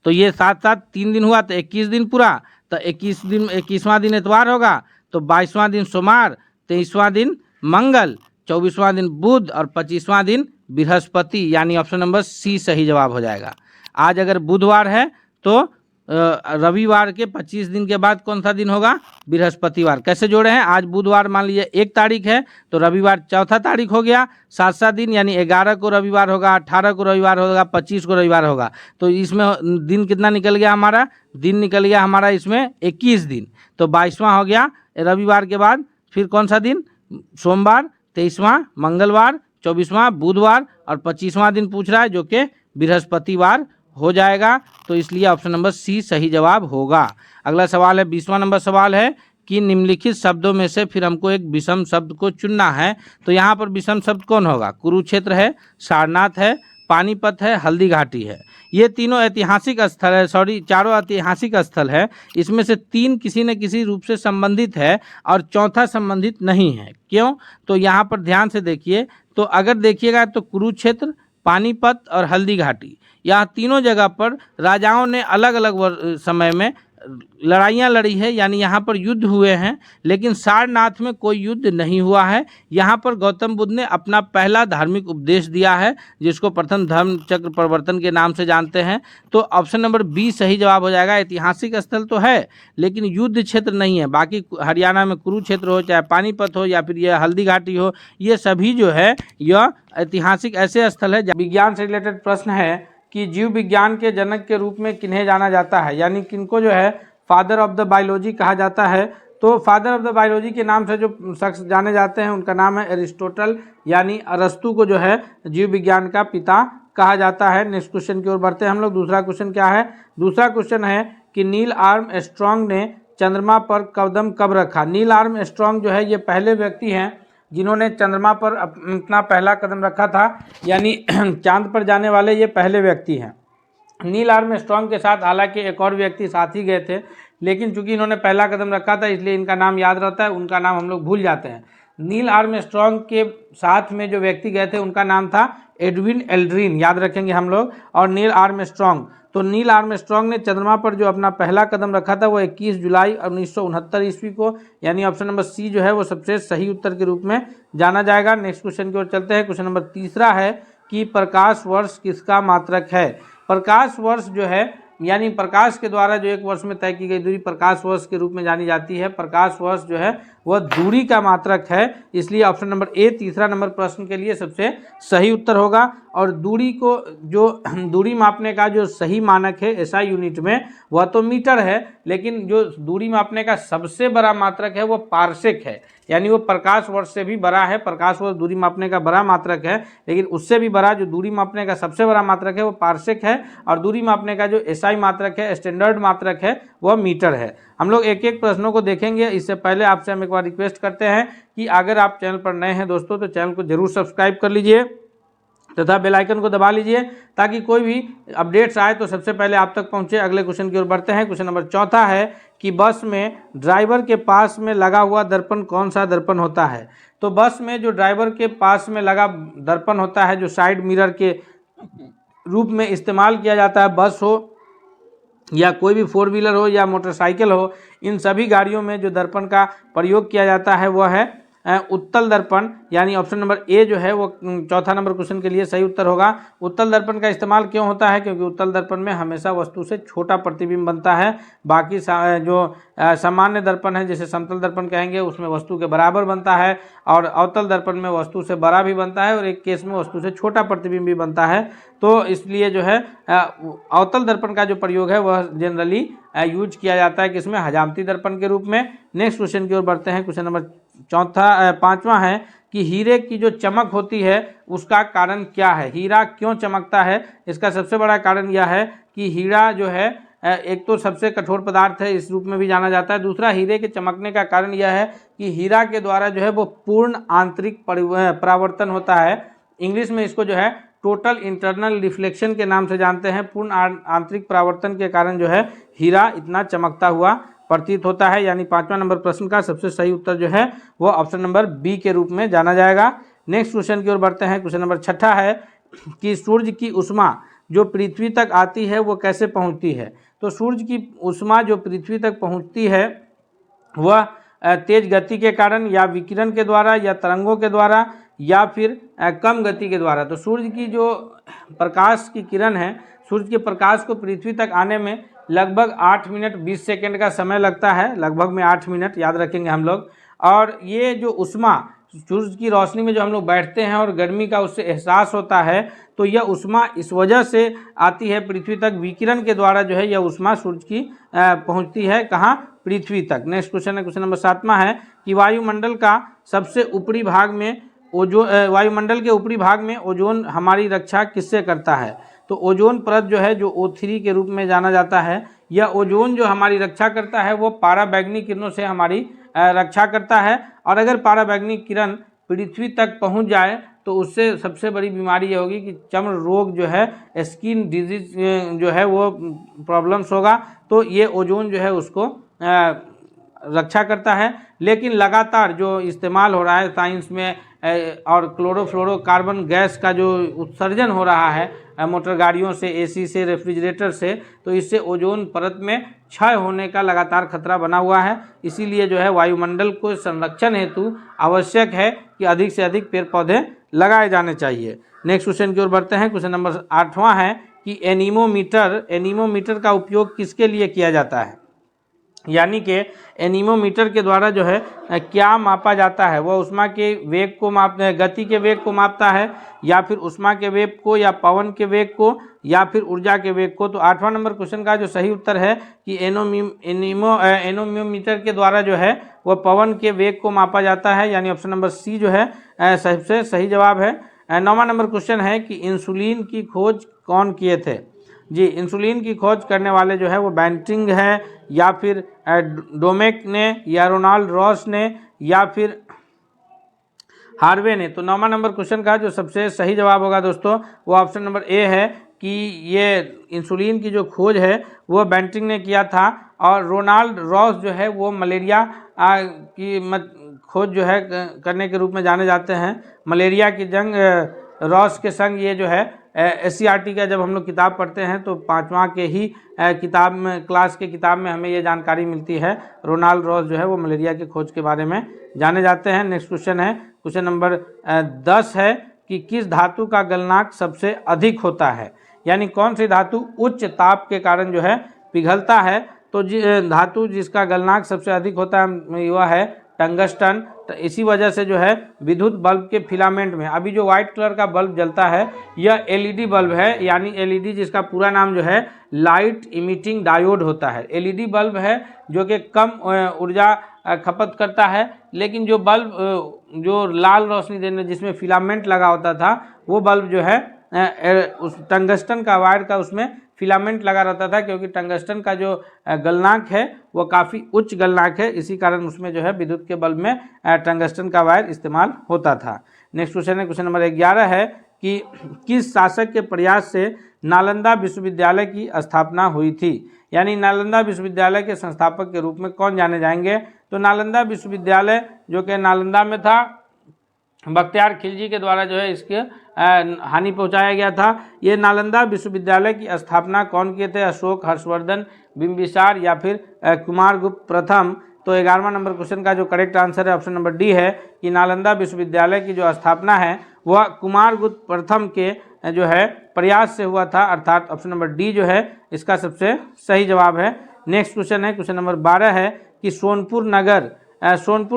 तो ये 7 3 दिन हुआ तो 21 दिन पूरा। तो 21वां दिन इतवार होगा, तो 22वां दिन सोमवार, 23वां दिन मंगल, 24वां दिन बुध और 25वां दिन बृहस्पति, यानी ऑप्शन नंबर सी सही जवाब हो जाएगा। आज अगर बुधवार है तो रविवार के 25 दिन के बाद कौन सा दिन होगा? बृहस्पतिवार। कैसे जोड़े हैं? आज बुधवार मान लीजिए 1 तारीख है तो रविवार 4था तारीख हो गया, 7 दिन यानी 11 को रविवार होगा, 18 को रविवार होगा, 25 को रविवार होगा। तो इसमें दिन कितना निकल गया हमारा? दिन निकल गया हमारा इसमें 21 दिन। तो 22वां हो गया रविवार के बाद, फिर कौन सा दिन? सोमवार, 23वां मंगलवार, 24वां बुधवार और 25वां दिन पूछ रहा है जो कि बृहस्पतिवार हो जाएगा। तो इसलिए ऑप्शन नंबर सी सही जवाब होगा। अगला सवाल है 20वां नंबर सवाल है कि निम्नलिखित शब्दों में से फिर हमको एक विषम शब्द को चुनना है। तो यहाँ पर विषम शब्द कौन होगा? कुरुक्षेत्र है, सारनाथ है, पानीपत है, हल्दी घाटी है। ये तीनों ऐतिहासिक स्थल है, चारों ऐतिहासिक स्थल है। इसमें से 3 किसी न किसी रूप से संबंधित है और चौथा संबंधित नहीं है। क्यों? तो यहाँ पर ध्यान से देखिए। तो अगर देखिएगा तो कुरुक्षेत्र, पानीपत और हल्दी घाटी, यहाँ तीनों जगह पर राजाओं ने अलग अलग समय में लड़ाइयाँ लड़ी है, यानी यहाँ पर युद्ध हुए हैं। लेकिन सारनाथ में कोई युद्ध नहीं हुआ है। यहाँ पर गौतम बुद्ध ने अपना पहला धार्मिक उपदेश दिया है, जिसको प्रथम धर्म चक्र प्रवर्तन के नाम से जानते हैं। तो ऑप्शन नंबर बी सही जवाब हो जाएगा। ऐतिहासिक स्थल तो है लेकिन युद्ध क्षेत्र नहीं है। बाकी हरियाणा में कुरुक्षेत्र हो, चाहे पानीपत हो या फिर यह हल्दी घाटी हो, ये सभी जो है यह ऐतिहासिक ऐसे स्थल है। विज्ञान से रिलेटेड प्रश्न है कि जीव विज्ञान के जनक के रूप में किन्हें जाना जाता है, यानी किनको जो है फादर ऑफ द बायोलॉजी कहा जाता है। तो फादर ऑफ द बायोलॉजी के नाम से जो शख्स जाने जाते हैं उनका नाम है एरिस्टोटल, यानी अरस्तु को जो है जीव विज्ञान का पिता कहा जाता है। नेक्स्ट क्वेश्चन की ओर बढ़ते हैं हम लोग। दूसरा क्वेश्चन क्या है? दूसरा क्वेश्चन है कि नील आर्मस्ट्रॉन्ग ने चंद्रमा पर कदम कब रखा? नील आर्मस्ट्रॉन्ग जो है ये पहले व्यक्ति हैं जिन्होंने चंद्रमा पर अपना पहला कदम रखा था, यानी चांद पर जाने वाले ये पहले व्यक्ति हैं। नील आर्मस्ट्रॉन्ग के साथ हालांकि एक और व्यक्ति साथ ही गए थे, लेकिन चूंकि इन्होंने पहला कदम रखा था इसलिए इनका नाम याद रहता है, उनका नाम हम लोग भूल जाते हैं। नील आर्मस्ट्रॉन्ग के साथ में जो व्यक्ति गए थे उनका नाम था एडविन एल्ड्रिन, याद रखेंगे हम लोग। और नील आर्मस्ट्रॉन्ग, तो नील आर्मस्ट्रॉन्ग ने चंद्रमा पर जो अपना पहला कदम रखा था वो 21 जुलाई 1969 ईस्वी को, यानी ऑप्शन नंबर सी जो है वो सबसे सही उत्तर के रूप में जाना जाएगा। नेक्स्ट क्वेश्चन की ओर चलते हैं। क्वेश्चन नंबर तीसरा है कि प्रकाश वर्ष किसका मात्रक है? प्रकाश वर्ष जो है यानी प्रकाश के द्वारा जो एक वर्ष में तय की गई दूरी प्रकाश वर्ष के रूप में जानी जाती है। प्रकाश वर्ष जो है वह दूरी का मात्रक है, इसलिए ऑप्शन नंबर ए तीसरा नंबर प्रश्न के लिए सबसे सही उत्तर होगा। और दूरी को जो दूरी मापने का जो सही मानक है एसआई यूनिट में वह तो मीटर है, लेकिन जो दूरी मापने का सबसे बड़ा मात्रक है वो पारसेक है, यानी वो प्रकाश वर्ष से भी बड़ा है। प्रकाश वर्ष दूरी मापने का बड़ा मात्रक है, लेकिन उससे भी बड़ा जो दूरी मापने का सबसे बड़ा मात्रक है वो पारसेक है। और दूरी मापने का जो एसआई मात्रक है, स्टैंडर्ड मात्रक है, वह मीटर है। हम लोग एक एक प्रश्नों को देखेंगे। इससे पहले आपसे हम एक बार रिक्वेस्ट करते हैं कि अगर आप चैनल पर नए हैं दोस्तों तो चैनल को जरूर सब्सक्राइब कर लीजिए तथा बेल आइकन को दबा लीजिए ताकि कोई भी अपडेट्स आए तो सबसे पहले आप तक पहुंचे। अगले क्वेश्चन की ओर बढ़ते हैं। क्वेश्चन नंबर चौथा है कि बस में ड्राइवर के पास में लगा हुआ दर्पण कौन सा दर्पण होता है? तो बस में जो ड्राइवर के पास में लगा दर्पण होता है, जो साइड मिरर के रूप में इस्तेमाल किया जाता है, बस हो या कोई भी 4 व्हीलर हो या मोटरसाइकिल हो, इन सभी गाड़ियों में जो दर्पण का प्रयोग किया जाता है वह है उत्तल दर्पण, यानी ऑप्शन नंबर ए जो है वो चौथा नंबर क्वेश्चन के लिए सही उत्तर होगा। उत्तल दर्पण का इस्तेमाल क्यों होता है? क्योंकि उत्तल दर्पण में हमेशा वस्तु से छोटा प्रतिबिंब बनता है। बाकी जो सामान्य दर्पण है जिसे समतल दर्पण कहेंगे उसमें वस्तु के बराबर बनता है, और अवतल दर्पण में वस्तु से बड़ा भी बनता है और एक केस में वस्तु से छोटा प्रतिबिंब भी बनता है। तो इसलिए जो है अवतल दर्पण का जो प्रयोग है वह जनरली यूज किया जाता है किसमें? हजामती दर्पण के रूप में। नेक्स्ट क्वेश्चन की ओर बढ़ते हैं। क्वेश्चन नंबर पांचवा है कि हीरे की जो चमक होती है उसका कारण क्या है? हीरा क्यों चमकता है? इसका सबसे बड़ा कारण यह है कि हीरा जो है एक तो सबसे कठोर पदार्थ है, इस रूप में भी जाना जाता है। दूसरा, हीरे के चमकने का कारण यह है कि हीरा के द्वारा जो है वो पूर्ण आंतरिक परावर्तन होता है। इंग्लिश में इसको जो है टोटल इंटरनल रिफ्लेक्शन के नाम से जानते हैं। पूर्ण आंतरिक परावर्तन के कारण जो है हीरा इतना चमकता हुआ प्रतीत होता है, यानी पांचवा नंबर प्रश्न का सबसे सही उत्तर जो है वो ऑप्शन नंबर बी के रूप में जाना जाएगा। नेक्स्ट क्वेश्चन की ओर बढ़ते हैं। क्वेश्चन नंबर छठा है कि सूर्य की ऊष्मा जो पृथ्वी तक आती है वो कैसे पहुंचती है? तो सूर्य की ऊष्मा जो पृथ्वी तक पहुंचती है वह तेज गति के कारण या विकिरण के द्वारा या तरंगों के द्वारा या फिर कम गति के द्वारा। तो सूर्य की जो प्रकाश की किरण है, सूर्य के प्रकाश को पृथ्वी तक आने में लगभग 8 मिनट 20 सेकंड का समय लगता है, लगभग में 8 मिनट याद रखेंगे हम लोग। और ये जो उष्मा सूरज की रोशनी में जो हम लोग बैठते हैं और गर्मी का उससे एहसास होता है, तो यह उष्मा इस वजह से आती है पृथ्वी तक, विकिरण के द्वारा जो है यह उष्मा सूरज की पहुंचती है कहाँ, पृथ्वी तक। नेक्स्ट क्वेश्चन है, क्वेश्चन नंबर 7वां है कि वायुमंडल का सबसे ऊपरी भाग में वायुमंडल के ऊपरी भाग में ओजोन हमारी रक्षा किससे करता है। तो ओजोन परत जो है, जो O3 के रूप में जाना जाता है, यह ओजोन जो हमारी रक्षा करता है वो पाराबैंगनी किरणों से हमारी रक्षा करता है। और अगर पाराबैंगनी किरण पृथ्वी तक पहुंच जाए तो उससे सबसे बड़ी बीमारी ये होगी कि चर्म रोग जो है, स्किन डिजीज जो है वो प्रॉब्लम्स होगा। तो ये ओजोन जो है उसको रक्षा करता है। लेकिन लगातार जो इस्तेमाल हो रहा है साइंस में और क्लोरोफ्लोरोकार्बन गैस का जो उत्सर्जन हो रहा है मोटर गाड़ियों से, एसी से, रेफ्रिजरेटर से, तो इससे ओजोन परत में क्षय होने का लगातार खतरा बना हुआ है। इसीलिए जो है वायुमंडल को संरक्षण हेतु आवश्यक है कि अधिक से अधिक पेड़ पौधे लगाए जाने चाहिए। नेक्स्ट क्वेश्चन की ओर बढ़ते हैं। क्वेश्चन नंबर 8वां है कि एनीमोमीटर का उपयोग किसके लिए किया जाता है। यानी कि एनीमोमीटर के द्वारा जो है क्या मापा जाता है, वह उष्मा के वेग को गति के वेग को मापता है, या फिर उष्मा के वेग को, या पवन के वेग को, या फिर ऊर्जा के वेग को। तो 8वां नंबर क्वेश्चन का जो सही उत्तर है कि एनीमोमीटर के द्वारा जो है वह पवन के वेग को मापा जाता है, यानी ऑप्शन नंबर सी जो है सबसे सही जवाब है। 9वां नंबर क्वेश्चन है कि इंसुलिन की खोज कौन किए थे। जी, इंसुलिन की खोज करने वाले जो है वो बैंटिंग है, या फिर डोमेक ने, या रोनाल्ड रॉस ने, या फिर हार्वे ने। तो 9वां नंबर क्वेश्चन का जो सबसे सही जवाब होगा दोस्तों वो ऑप्शन नंबर ए है कि ये इंसुलिन की जो खोज है वो बैंटिंग ने किया था। और रोनाल्ड रॉस जो है वो मलेरिया की खोज जो है करने के रूप में जाने जाते हैं। मलेरिया की जंग रॉस के संग ये जो है SCERT का जब हम लोग किताब पढ़ते हैं तो 5वां के ही किताब में, क्लास के किताब में हमें ये जानकारी मिलती है। रोनाल्ड रॉस जो है वो मलेरिया की खोज के बारे में जाने जाते हैं। नेक्स्ट क्वेश्चन है, क्वेश्चन नंबर 10 है कि किस धातु का गलनांक सबसे अधिक होता है। यानी कौन सी धातु उच्च ताप के कारण जो है पिघलता है। तो धातु जिसका गलनांक सबसे अधिक होता है वह है टंगस्टन। तो इसी वजह से जो है विद्युत बल्ब के फिलामेंट में, अभी जो व्हाइट कलर का बल्ब जलता है यह LED बल्ब है, यानी LED जिसका पूरा नाम जो है लाइट इमिटिंग डायोड होता है। LED बल्ब है जो कि कम ऊर्जा खपत करता है, लेकिन जो बल्ब जो लाल रोशनी देने जिसमें फिलामेंट लगा होता था वो बल्ब जो है उस टंगस्टन का वायर का उसमें फिलामेंट लगा रहता था, क्योंकि टंगस्टन का जो गलनांक है वो काफ़ी उच्च गलनांक है, इसी कारण उसमें जो है विद्युत के बल्ब में टंगस्टन का वायर इस्तेमाल होता था। नेक्स्ट क्वेश्चन है, क्वेश्चन नंबर 11 है कि किस शासक के प्रयास से नालंदा विश्वविद्यालय की स्थापना हुई थी। यानी नालंदा विश्वविद्यालय के संस्थापक के रूप में कौन जाने जाएंगे। तो नालंदा विश्वविद्यालय जो कि नालंदा में था, बख्तियार खिलजी के द्वारा जो है इसके हानि पहुंचाया गया था। ये नालंदा विश्वविद्यालय की स्थापना कौन किए थे। अशोक, हर्षवर्धन, बिंबिसार, या फिर कुमारगुप्त प्रथम। तो 11वां नंबर क्वेश्चन का जो करेक्ट आंसर है ऑप्शन नंबर डी है कि नालंदा विश्वविद्यालय की जो स्थापना है वह कुमारगुप्त प्रथम के जो है प्रयास से हुआ था, अर्थात ऑप्शन नंबर डी जो है इसका सबसे सही जवाब है। नेक्स्ट क्वेश्चन है, क्वेश्चन नंबर 12 है कि सोनपुर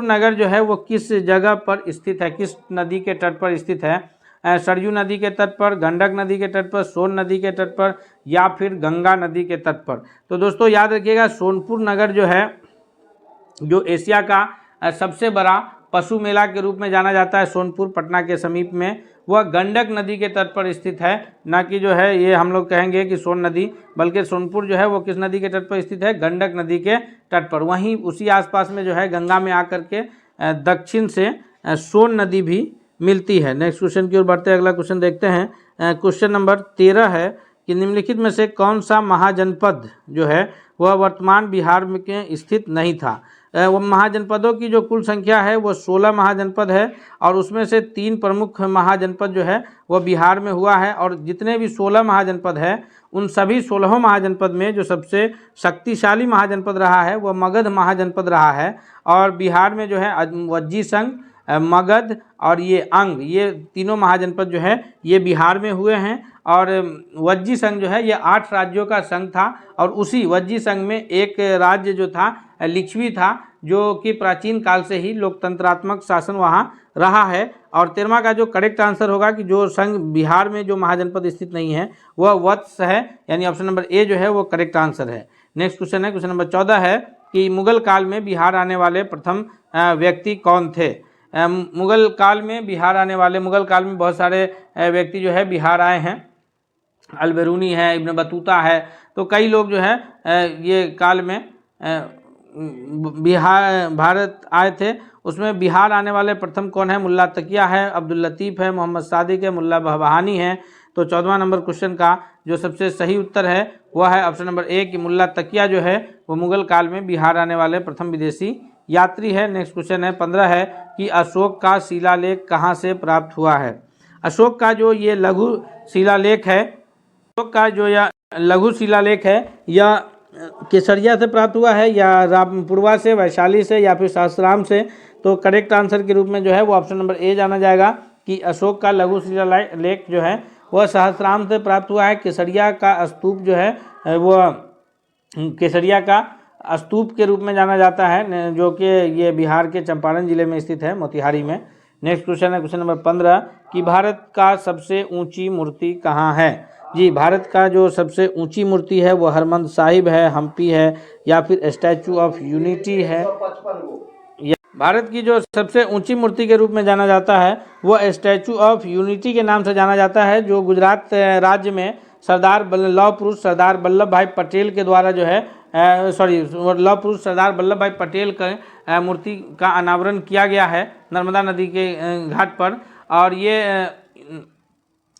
नगर जो है वो किस जगह पर स्थित है, किस नदी के तट पर स्थित है। सरयू नदी के तट पर, गंडक नदी के तट पर, सोन नदी के तट पर, या फिर गंगा नदी के तट पर। तो दोस्तों याद रखिएगा सोनपुर नगर जो है जो एशिया का सबसे बड़ा पशु मेला के रूप में जाना जाता है, सोनपुर पटना के समीप में, वह गंडक नदी के तट पर स्थित है। ना कि जो है ये हम लोग कहेंगे कि सोन नदी, बल्कि सोनपुर जो है वो किस नदी के तट पर स्थित है, गंडक नदी के तट पर। वहीं उसी आसपास में जो है गंगा में आकर के दक्षिण से सोन नदी भी मिलती है। नेक्स्ट क्वेश्चन की ओर बढ़ते हैं, अगला क्वेश्चन देखते हैं। क्वेश्चन नंबर 13 है कि निम्नलिखित में से कौन सा महाजनपद जो है वह वर्तमान बिहार में के स्थित नहीं था। वह महाजनपदों की जो कुल संख्या है वो 16 महाजनपद है, और उसमें से 3 प्रमुख महाजनपद जो है वह बिहार में हुआ है। और जितने भी 16 महाजनपद है उन सभी 16 महाजनपद में जो सबसे शक्तिशाली महाजनपद रहा है वह मगध महाजनपद रहा है। और बिहार में जो है वज्जी संघ मगध और ये अंग, ये तीनों महाजनपद जो है ये बिहार में हुए हैं। और वज्जी संघ जो है ये 8 राज्यों का संघ था और उसी वज्जी संघ में एक राज्य जो था लिच्छवी था, जो कि प्राचीन काल से ही लोकतंत्रात्मक शासन वहाँ रहा है। और 13वां का जो करेक्ट आंसर होगा कि जो संघ बिहार में जो महाजनपद स्थित नहीं है वह वत्स है, यानी ऑप्शन नंबर ए जो है वो करेक्ट आंसर है। नेक्स्ट क्वेश्चन है, क्वेश्चन नंबर 14 है कि मुगल काल में बिहार आने वाले प्रथम व्यक्ति कौन थे। मुगल काल में बिहार आने वाले, मुगल काल में बहुत सारे व्यक्ति जो है बिहार आए हैं, अलबेरूनी है, इब्न बतूता है, तो कई लोग जो है ये काल में भारत आए थे। उसमें बिहार आने वाले प्रथम कौन है, मुल्ला तकिया है, अब्दुल लतीफ़ है, मोहम्मद सादिक है, मुल्ला बहानी है। तो 14वां नंबर क्वेश्चन का जो सबसे सही उत्तर है वह है ऑप्शन नंबर ए कि मुल्ला तकिया जो है वो मुगल काल में बिहार आने वाले प्रथम विदेशी यात्री है। नेक्स्ट क्वेश्चन है 15 है कि अशोक का शिलालेख कहाँ से प्राप्त हुआ है। अशोक का जो ये लघु शिलालेख है, अशोक का जो यह लघु शिलालेख है यह केसरिया से प्राप्त हुआ है या रामपुरवा से, वैशाली से या फिर सासाराम से। तो करेक्ट आंसर के रूप में जो है वो ऑप्शन नंबर ए जाना जाएगा कि अशोक का लघु शिलालेख जो है वह सहस्राम से प्राप्त हुआ है। केसरिया का स्तूप जो है वह केसरिया का स्तूप के रूप में जाना जाता है, जो कि ये बिहार के चंपारण जिले में स्थित है, मोतिहारी में। नेक्स्ट क्वेश्चन है क्वेश्चन नंबर 15 कि भारत का सबसे ऊंची मूर्ति कहाँ है। जी, भारत का जो सबसे ऊंची मूर्ति है वो हरमंद साहिब है, हम्पी है या फिर स्टैचू ऑफ यूनिटी है। भारत की जो सबसे ऊंची मूर्ति के रूप में जाना जाता है वह स्टैचू ऑफ यूनिटी के नाम से जाना जाता है, जो गुजरात राज्य में लौह पुरुष सरदार वल्लभ भाई पटेल के द्वारा जो है लौह पुरुष सरदार वल्लभ भाई पटेल के मूर्ति का अनावरण किया गया है नर्मदा नदी के घाट पर। और ये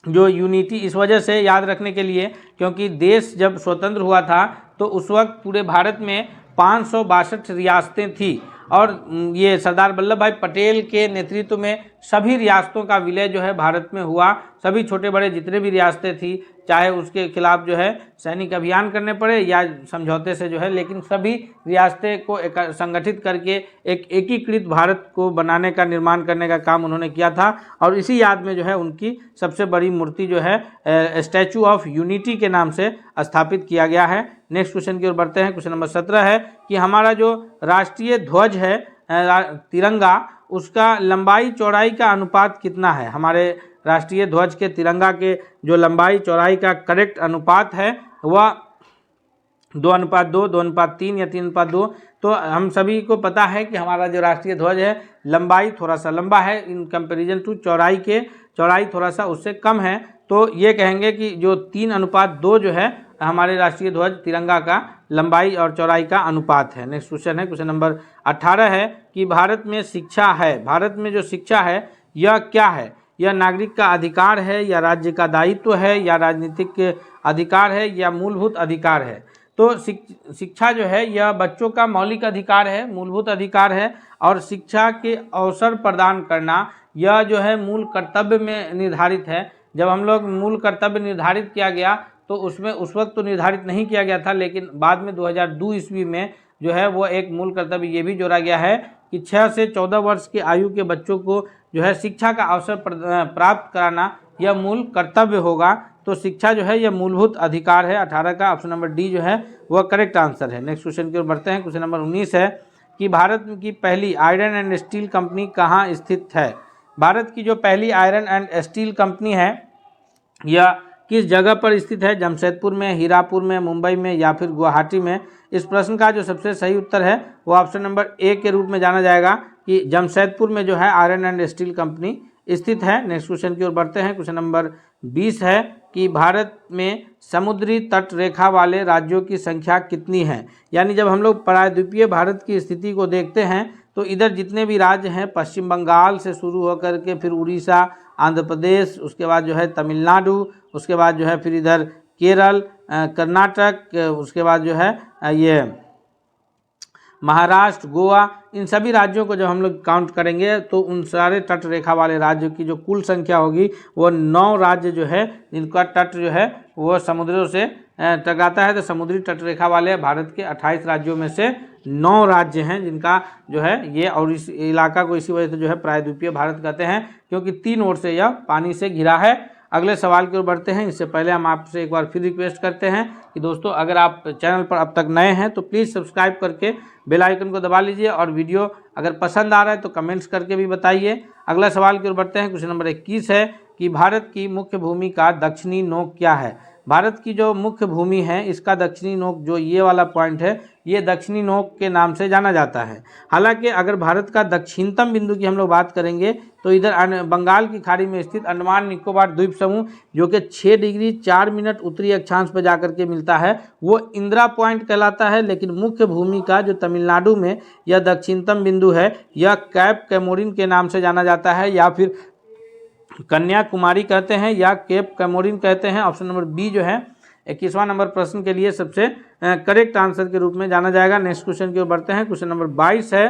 जो यूनिटी इस वजह से याद रखने के लिए क्योंकि देश जब स्वतंत्र हुआ था तो उस वक्त पूरे भारत में 562 रियासतें थी और ये सरदार वल्लभ भाई पटेल के नेतृत्व में सभी रियासतों का विलय जो है भारत में हुआ। सभी छोटे बड़े जितने भी रियासतें थी, चाहे उसके खिलाफ जो है सैनिक अभियान करने पड़े या समझौते से जो है, लेकिन सभी रियासतें को संगठित करके एक एकीकृत भारत को बनाने का, निर्माण करने का काम उन्होंने किया था। और इसी याद में जो है उनकी सबसे बड़ी मूर्ति जो है स्टैचू ऑफ यूनिटी के नाम से स्थापित किया गया है। नेक्स्ट क्वेश्चन की ओर बढ़ते हैं। क्वेश्चन नंबर 17 है कि हमारा जो राष्ट्रीय ध्वज है तिरंगा, उसका लंबाई चौड़ाई का अनुपात कितना है। हमारे राष्ट्रीय ध्वज के तिरंगा के जो लंबाई चौड़ाई का करेक्ट अनुपात है वह 2:2, 2:3 या 3:2। तो हम सभी को पता है कि हमारा जो राष्ट्रीय ध्वज है लंबाई थोड़ा सा लंबा है इन कंपैरिजन टू चौड़ाई थोड़ा सा उससे कम है। तो ये कहेंगे कि जो 3:2 जो है हमारे राष्ट्रीय ध्वज तिरंगा का लंबाई और चौड़ाई का अनुपात है। नेक्स्ट क्वेश्चन है क्वेश्चन नंबर 18 है कि भारत में शिक्षा है, भारत में जो शिक्षा है यह क्या है। यह नागरिक का अधिकार है या राज्य का दायित्व है या राजनीतिक अधिकार है या मूलभूत अधिकार है। तो शिक्षा जो है यह बच्चों का मौलिक अधिकार है, मूलभूत अधिकार है। और शिक्षा के अवसर प्रदान करना यह जो है मूल कर्तव्य में निर्धारित है। जब हम लोग मूल कर्तव्य निर्धारित किया गया तो उसमें उस वक्त तो निर्धारित नहीं किया गया था, लेकिन बाद में 2002 ईस्वी में जो है वो एक मूल कर्तव्य ये भी जोड़ा गया है कि 6 से 14 वर्ष की आयु के बच्चों को जो है शिक्षा का अवसर प्राप्त कराना यह मूल कर्तव्य होगा। तो शिक्षा जो है यह मूलभूत अधिकार है। 18 का ऑप्शन नंबर डी जो है वह करेक्ट आंसर है। नेक्स्ट क्वेश्चन की ओर बढ़ते हैं। क्वेश्चन नंबर 19 है कि भारत की पहली आयरन एंड स्टील कंपनी कहाँ स्थित है। भारत की जो पहली आयरन एंड स्टील कंपनी है यह किस जगह पर स्थित है। जमशेदपुर में, हीरापुर में, मुंबई में या फिर गुवाहाटी में। इस प्रश्न का जो सबसे सही उत्तर है वो ऑप्शन नंबर ए के रूप में जाना जाएगा कि जमशेदपुर में जो है आयरन एंड स्टील कंपनी स्थित है। नेक्स्ट क्वेश्चन की ओर बढ़ते हैं। क्वेश्चन नंबर 20 है कि भारत में समुद्री तट रेखा वाले राज्यों की संख्या कितनी है। यानी जब हम लोग प्रायद्वीपीय भारत की स्थिति को देखते हैं तो इधर जितने भी राज्य हैं, पश्चिम बंगाल से शुरू होकर के फिर उड़ीसा, आंध्र प्रदेश, उसके बाद जो है तमिलनाडु, उसके बाद जो है फिर इधर केरल, कर्नाटक, उसके बाद जो है ये महाराष्ट्र, गोवा, इन सभी राज्यों को जब हम लोग काउंट करेंगे तो उन सारे तट रेखा वाले राज्यों की जो कुल संख्या होगी वो 9 राज्य जो है इनका तट जो है वो समुद्रों से टकराता है। तो समुद्री तट रेखा वाले भारत के 28 राज्यों में से 9 राज्य हैं जिनका जो है ये, और इस इलाका को इसी वजह से जो है प्रायद्वीपीय भारत कहते हैं क्योंकि 3 ओर से यह पानी से घिरा है। अगले सवाल की ओर बढ़ते हैं। इससे पहले हम आपसे एक बार फिर रिक्वेस्ट करते हैं कि दोस्तों अगर आप चैनल पर अब तक नए हैं तो प्लीज़ सब्सक्राइब करके बेल आइकन को दबा लीजिए, और वीडियो अगर पसंद आ रहा है तो कमेंट्स करके भी बताइए। अगला सवाल की ओर बढ़ते हैं। क्वेश्चन नंबर 21 है कि भारत की मुख्य भूमि का दक्षिणी नोक क्या है। भारत की जो मुख्य भूमि है इसका दक्षिणी नोक, जो ये वाला पॉइंट है, ये दक्षिणी नोक के नाम से जाना जाता है। हालांकि अगर भारत का दक्षिणतम बिंदु की हम लोग बात करेंगे तो इधर बंगाल की खाड़ी में स्थित अंडमान निकोबार द्वीप समूह, जो कि 6 डिग्री 4 मिनट उत्तरी अक्षांश पर जाकर के मिलता है, वो इंदिरा पॉइंट कहलाता है। लेकिन मुख्य भूमि का जो तमिलनाडु में यह दक्षिणतम बिंदु है, यह कैप कैमोरिन के नाम से जाना जाता है, या फिर कन्याकुमारी कहते हैं, या केप कैमोरिन कहते हैं। ऑप्शन नंबर बी जो है 21वां नंबर प्रश्न के लिए सबसे करेक्ट आंसर के रूप में जाना जाएगा। नेक्स्ट क्वेश्चन की ओर बढ़ते हैं। क्वेश्चन नंबर 22 है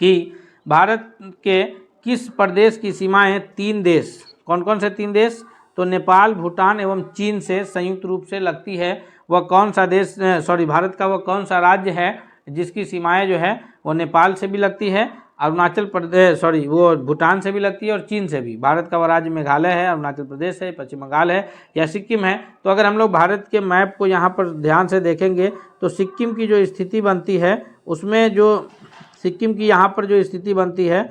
कि भारत के किस प्रदेश की सीमाएं 3 देश, कौन कौन से 3 देश, तो नेपाल, भूटान एवं चीन से संयुक्त रूप से लगती है। वह कौन सा देश, भारत का वह कौन सा राज्य है जिसकी सीमाएं जो है वो नेपाल से भी लगती है, अरुणाचल प्रदेश वो भूटान से भी लगती है, और चीन से भी। भारत का वह राज्य मेघालय है, अरुणाचल प्रदेश है, पश्चिम बंगाल है, या सिक्किम है। तो अगर हम लोग भारत के मैप को यहाँ पर ध्यान से देखेंगे तो सिक्किम की जो स्थिति बनती है उसमें, जो सिक्किम की यहाँ पर जो स्थिति बनती है,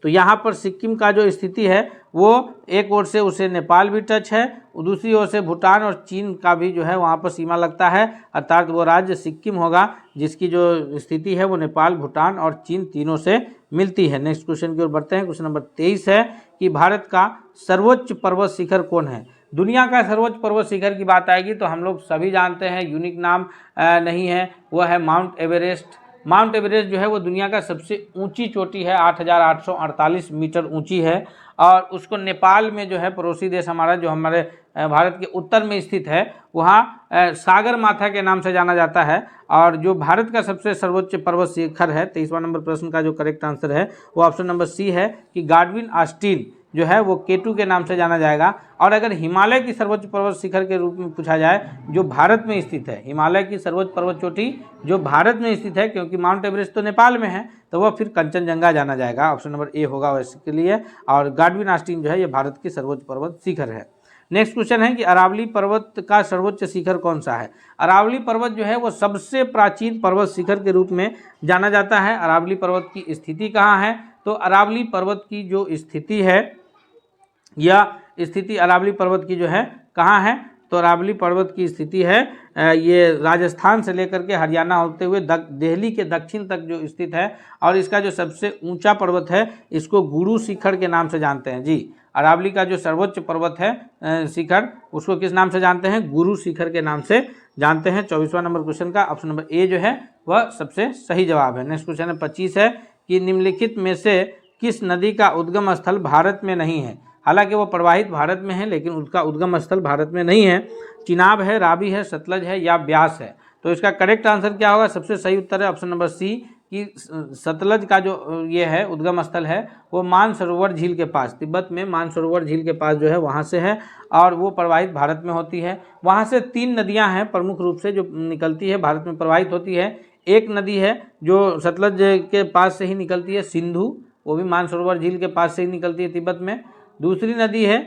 तो यहाँ पर सिक्किम का जो स्थिति है वो एक ओर से उसे नेपाल भी टच है, दूसरी ओर से भूटान और चीन का भी जो है वहाँ पर सीमा लगता है, अर्थात वो राज्य सिक्किम होगा जिसकी जो स्थिति है वो नेपाल, भूटान और चीन तीनों से मिलती है। नेक्स्ट क्वेश्चन की ओर बढ़ते हैं। क्वेश्चन नंबर 23 है कि भारत का सर्वोच्च पर्वत शिखर कौन है। दुनिया का सर्वोच्च पर्वत शिखर की बात आएगी तो हम लोग सभी जानते हैं, यूनिक नाम नहीं है, वह है माउंट एवरेस्ट। माउंट एवरेस्ट जो है वो दुनिया का सबसे ऊंची चोटी है, 8,848 मीटर ऊंची है, और उसको नेपाल में जो है पड़ोसी देश हमारा, जो हमारे भारत के उत्तर में स्थित है, वहाँ सागर माथा के नाम से जाना जाता है। और जो भारत का सबसे सर्वोच्च पर्वत शिखर है, 23वां नंबर प्रश्न का जो करेक्ट आंसर है वो ऑप्शन नंबर सी है कि गाडविन ऑस्टिन जो है वो K2 के नाम से जाना जाएगा। और अगर हिमालय की सर्वोच्च पर्वत शिखर के रूप में पूछा जाए जो भारत में स्थित है, हिमालय की सर्वोच्च पर्वत चोटी जो भारत में स्थित है, क्योंकि माउंट एवरेस्ट तो नेपाल में है, तो वह फिर कंचनजंगा जाना जाएगा। ऑप्शन नंबर ए होगा वैसे के लिए, और गाडविन ऑस्टिन जो है ये भारत की सर्वोच्च पर्वत शिखर है। नेक्स्ट क्वेश्चन है कि अरावली पर्वत का सर्वोच्च शिखर कौन सा है। अरावली पर्वत जो है वो सबसे प्राचीन पर्वत शिखर के रूप में जाना जाता है। अरावली पर्वत की स्थिति कहाँ है, तो अरावली पर्वत की जो स्थिति है, यह स्थिति अरावली पर्वत की जो है कहाँ है, तो अरावली पर्वत की स्थिति है ये राजस्थान से लेकर के हरियाणा होते हुए दिल्ली के दक्षिण तक जो स्थित है, और इसका जो सबसे ऊंचा पर्वत है इसको गुरु शिखर के नाम से जानते हैं। जी, अरावली का जो सर्वोच्च पर्वत है शिखर, उसको किस नाम से जानते हैं, गुरु शिखर के नाम से जानते हैं। 24वां नंबर क्वेश्चन का ऑप्शन नंबर ए जो है वह सबसे सही जवाब है। नेक्स्ट क्वेश्चन है 25 है कि निम्नलिखित में से किस नदी का उद्गम स्थल भारत में नहीं है। हालांकि वो प्रवाहित भारत में है लेकिन उसका उद्गम स्थल भारत में नहीं है। चिनाब है, रावी है, सतलज है, या ब्यास है। तो इसका करेक्ट आंसर क्या होगा, सबसे सही उत्तर है ऑप्शन नंबर सी कि सतलज का जो ये है उद्गम स्थल है वो मानसरोवर झील के पास, तिब्बत में मानसरोवर झील के पास जो है वहाँ से है, और वो प्रवाहित भारत में होती है। वहाँ से 3 नदियाँ हैं प्रमुख रूप से जो निकलती है, भारत में प्रवाहित होती है। एक नदी है जो सतलज के पास से ही निकलती है, सिंधु, वो भी मानसरोवर झील के पास से ही निकलती है तिब्बत में। दूसरी नदी है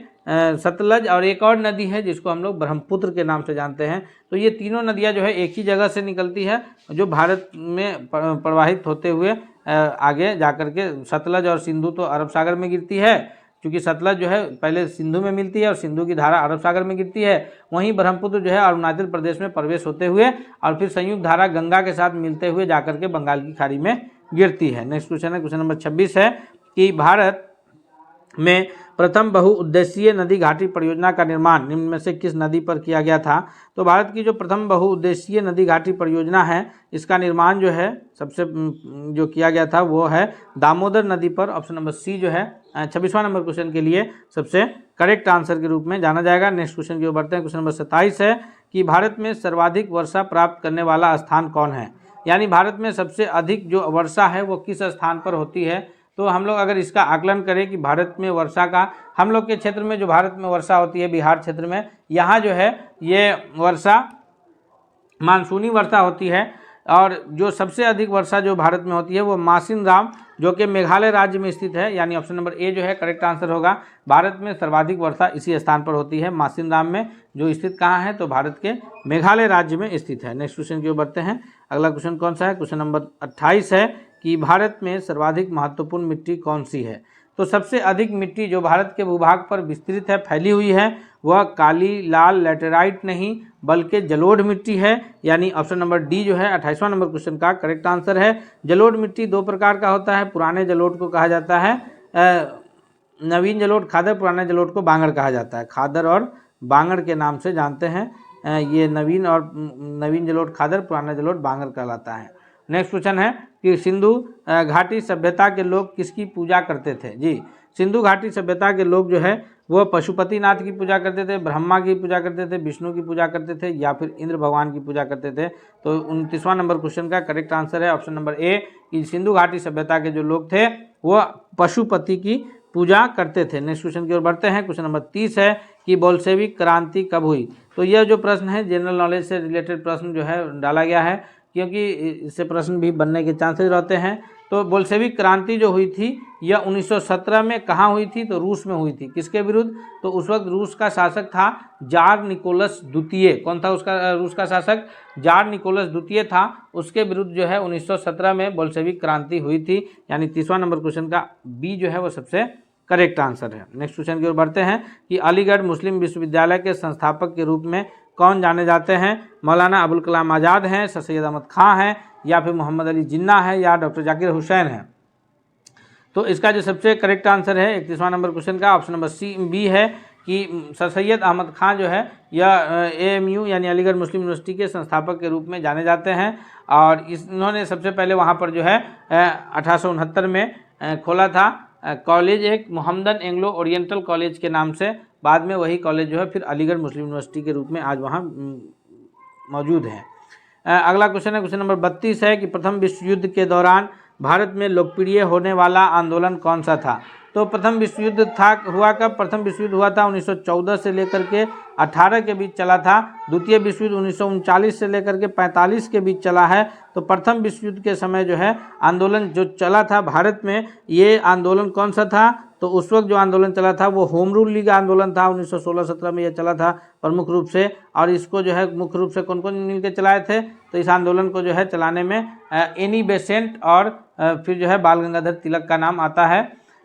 सतलज, और एक और नदी है जिसको हम लोग ब्रह्मपुत्र के नाम से जानते हैं। तो ये तीनों नदियाँ जो है एक ही जगह से निकलती है, जो भारत में प्रवाहित होते हुए आगे जाकर के, सतलज और सिंधु तो अरब सागर में गिरती है, क्योंकि सतलज जो है पहले सिंधु में मिलती है और सिंधु की धारा अरब सागर में गिरती है। वहीं ब्रह्मपुत्र जो है अरुणाचल प्रदेश में प्रवेश होते हुए और फिर संयुक्त धारा गंगा के साथ मिलते हुए जाकर के बंगाल की खाड़ी में गिरती है। नेक्स्ट क्वेश्चन है, क्वेश्चन नंबर 26 है कि भारत में प्रथम बहुउद्देशीय नदी घाटी परियोजना का निर्माण निम्न में से किस नदी पर किया गया था। तो भारत की जो प्रथम बहुउद्देशीय नदी घाटी परियोजना है, इसका निर्माण जो है सबसे जो किया गया था वो है दामोदर नदी पर। ऑप्शन नंबर सी जो है 26वां नंबर क्वेश्चन के लिए सबसे करेक्ट आंसर के रूप में जाना जाएगा। नेक्स्ट क्वेश्चन की ओर बढ़ते हैं। क्वेश्चन नंबर 27 है कि भारत में सर्वाधिक वर्षा प्राप्त करने वाला स्थान कौन है, यानी भारत में सबसे अधिक जो वर्षा है वो किस स्थान पर होती है। तो हम लोग अगर इसका आकलन करें कि भारत में वर्षा का, हम लोग के क्षेत्र में जो भारत में वर्षा होती है बिहार क्षेत्र में, यहाँ जो है ये वर्षा मानसूनी वर्षा होती है, और जो सबसे अधिक वर्षा जो भारत में होती है वो मासिनराम जो कि मेघालय राज्य में स्थित है, यानी ऑप्शन नंबर ए जो है करेक्ट आंसर होगा। भारत में सर्वाधिक वर्षा इसी स्थान पर होती है, मासिनराम में, जो स्थित कहाँ है, तो भारत के मेघालय राज्य में स्थित है। नेक्स्ट क्वेश्चन की ओर बढ़ते हैं। अगला क्वेश्चन कौन सा है, क्वेश्चन नंबर 28 है कि भारत में सर्वाधिक महत्वपूर्ण मिट्टी कौन सी है। तो सबसे अधिक मिट्टी जो भारत के भूभाग पर विस्तृत है, फैली हुई है, वह काली लाल लैटेराइट नहीं बल्कि जलोढ़ मिट्टी है, यानी ऑप्शन नंबर डी जो है 28वां नंबर क्वेश्चन का करेक्ट आंसर है। जलोढ़ मिट्टी दो प्रकार का होता है, पुराने जलोढ़ को कहा जाता है नवीन जलोढ़ खादर, पुराने जलोढ़ को बांगड़ कहा जाता है। खादर और बांगड़ के नाम से जानते हैं, ये नवीन जलोढ़ खादर, पुराना जलोढ़ बांगड़ कहलाता है। नेक्स्ट क्वेश्चन है कि सिंधु घाटी सभ्यता के लोग किसकी पूजा करते थे। जी, सिंधु घाटी सभ्यता के लोग जो है वो पशुपतिनाथ की पूजा करते थे, ब्रह्मा की पूजा करते थे, विष्णु की पूजा करते थे, या फिर इंद्र भगवान की पूजा करते थे। तो 29वां नंबर क्वेश्चन का करेक्ट आंसर है ऑप्शन नंबर ए कि सिंधु घाटी सभ्यता के जो लोग थे वो पशुपति की पूजा करते थे। नेक्स्ट क्वेश्चन की ओर बढ़ते हैं। क्वेश्चन नंबर 30 है कि बोल्शेविक क्रांति कब हुई। तो यह जो प्रश्न है जनरल नॉलेज से रिलेटेड प्रश्न जो है डाला गया है, क्योंकि इससे प्रश्न भी बनने के चांसेस रहते हैं। तो बोल्शेविक क्रांति जो हुई थी यह 1917 में कहाँ हुई थी, तो रूस में हुई थी। किसके विरुद्ध, तो उस वक्त रूस का शासक था जार निकोलस द्वितीय। कौन था उसका रूस का शासक, जार निकोलस द्वितीय था। उसके विरुद्ध जो है 1917 में बोल्शेविक क्रांति हुई थी, यानी 30वां नंबर क्वेश्चन का बी जो है वो सबसे करेक्ट आंसर है। नेक्स्ट क्वेश्चन की ओर बढ़ते हैं कि अलीगढ़ मुस्लिम विश्वविद्यालय के संस्थापक के रूप में कौन जाने जाते हैं। मौलाना अबुल कलाम आज़ाद हैं, सर सैयद अहमद खां हैं, या फिर मोहम्मद अली जिन्ना है, या डॉक्टर जाकिर हुसैन है। तो इसका जो सबसे करेक्ट आंसर है 31वां नंबर क्वेश्चन का ऑप्शन नंबर सी बी है कि सर सैयद अहमद खां जो है यह AMU यानी अलीगढ़ मुस्लिम यूनिवर्सिटी के संस्थापक के रूप में जाने जाते हैं, और इन्होंने सबसे पहले वहाँ पर जो है 1869 में खोला था कॉलेज, एक मोहम्मदन एंग्लो ओरिएंटल कॉलेज के नाम से। बाद में वही कॉलेज जो है फिर अलीगढ़ मुस्लिम यूनिवर्सिटी के रूप में आज वहाँ मौजूद है। अगला क्वेश्चन है क्वेश्चन नंबर 32 है कि प्रथम विश्व युद्ध के दौरान भारत में लोकप्रिय होने वाला आंदोलन कौन सा था। तो प्रथम विश्व युद्ध हुआ कब, प्रथम विश्व युद्ध हुआ था 1914 से लेकर के 18 के बीच चला था। द्वितीय विश्व युद्ध 1939 से लेकर के 45 के बीच चला है। तो प्रथम विश्व युद्ध के समय जो है आंदोलन जो चला था भारत में, ये आंदोलन कौन सा था, तो उस वक्त जो आंदोलन चला था वो होम रूल लीग आंदोलन था। 1916-17 में यह चला था प्रमुख रूप से, और इसको जो है मुख्य रूप से कौन कौन मिलकर चलाए थे, तो इस आंदोलन को जो है चलाने में एनी बेसेंट और फिर जो है बाल गंगाधर तिलक का नाम आता है।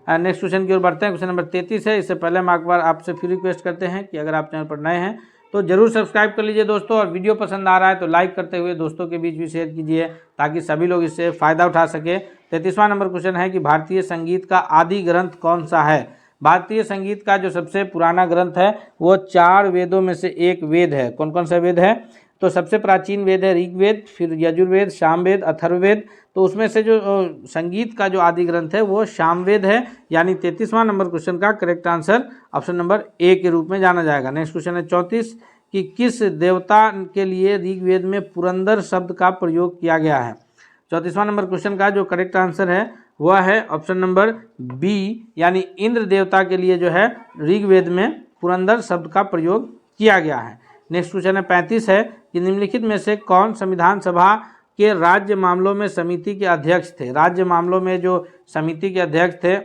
नेक्स्ट क्वेश्चन की ओर बढ़ते हैं। क्वेश्चन नंबर 33 है। इससे पहले हम एक बार आपसे फिर रिक्वेस्ट करते हैं कि अगर आप चैनल पर नए हैं तो जरूर सब्सक्राइब कर लीजिए दोस्तों, और वीडियो पसंद आ रहा है तो लाइक करते हुए दोस्तों के बीच भी शेयर कीजिए ताकि सभी लोग इससे फ़ायदा उठा सके। 33वां नंबर क्वेश्चन है कि भारतीय संगीत का आदि ग्रंथ कौन सा है। भारतीय संगीत का जो सबसे पुराना ग्रंथ है वो 4 वेदों में से एक वेद है। कौन कौन सा वेद है, तो सबसे प्राचीन वेद है ऋग्वेद, फिर यजुर्वेद, सामवेद, अथर्ववेद। तो उसमें से जो संगीत का जो आदि ग्रंथ है वो सामवेद है, यानी 33वां नंबर क्वेश्चन का correct answer option number A के रूप में जाना जाएगा। नेक्स्ट क्वेश्चन है 34 कि किस देवता के लिए ऋग्वेद में पुरंदर शब्द का प्रयोग किया गया है। 34वां नंबर क्वेश्चन का जो करेक्ट आंसर है वह है ऑप्शन नंबर बी, यानी इंद्र देवता के लिए जो है ऋग्वेद में पुरंदर शब्द का प्रयोग किया गया है। नेक्स्ट क्वेश्चन है 35 है कि निम्नलिखित में से कौन संविधान सभा के राज्य मामलों में समिति के अध्यक्ष थे। राज्य मामलों में जो समिति के अध्यक्ष थे,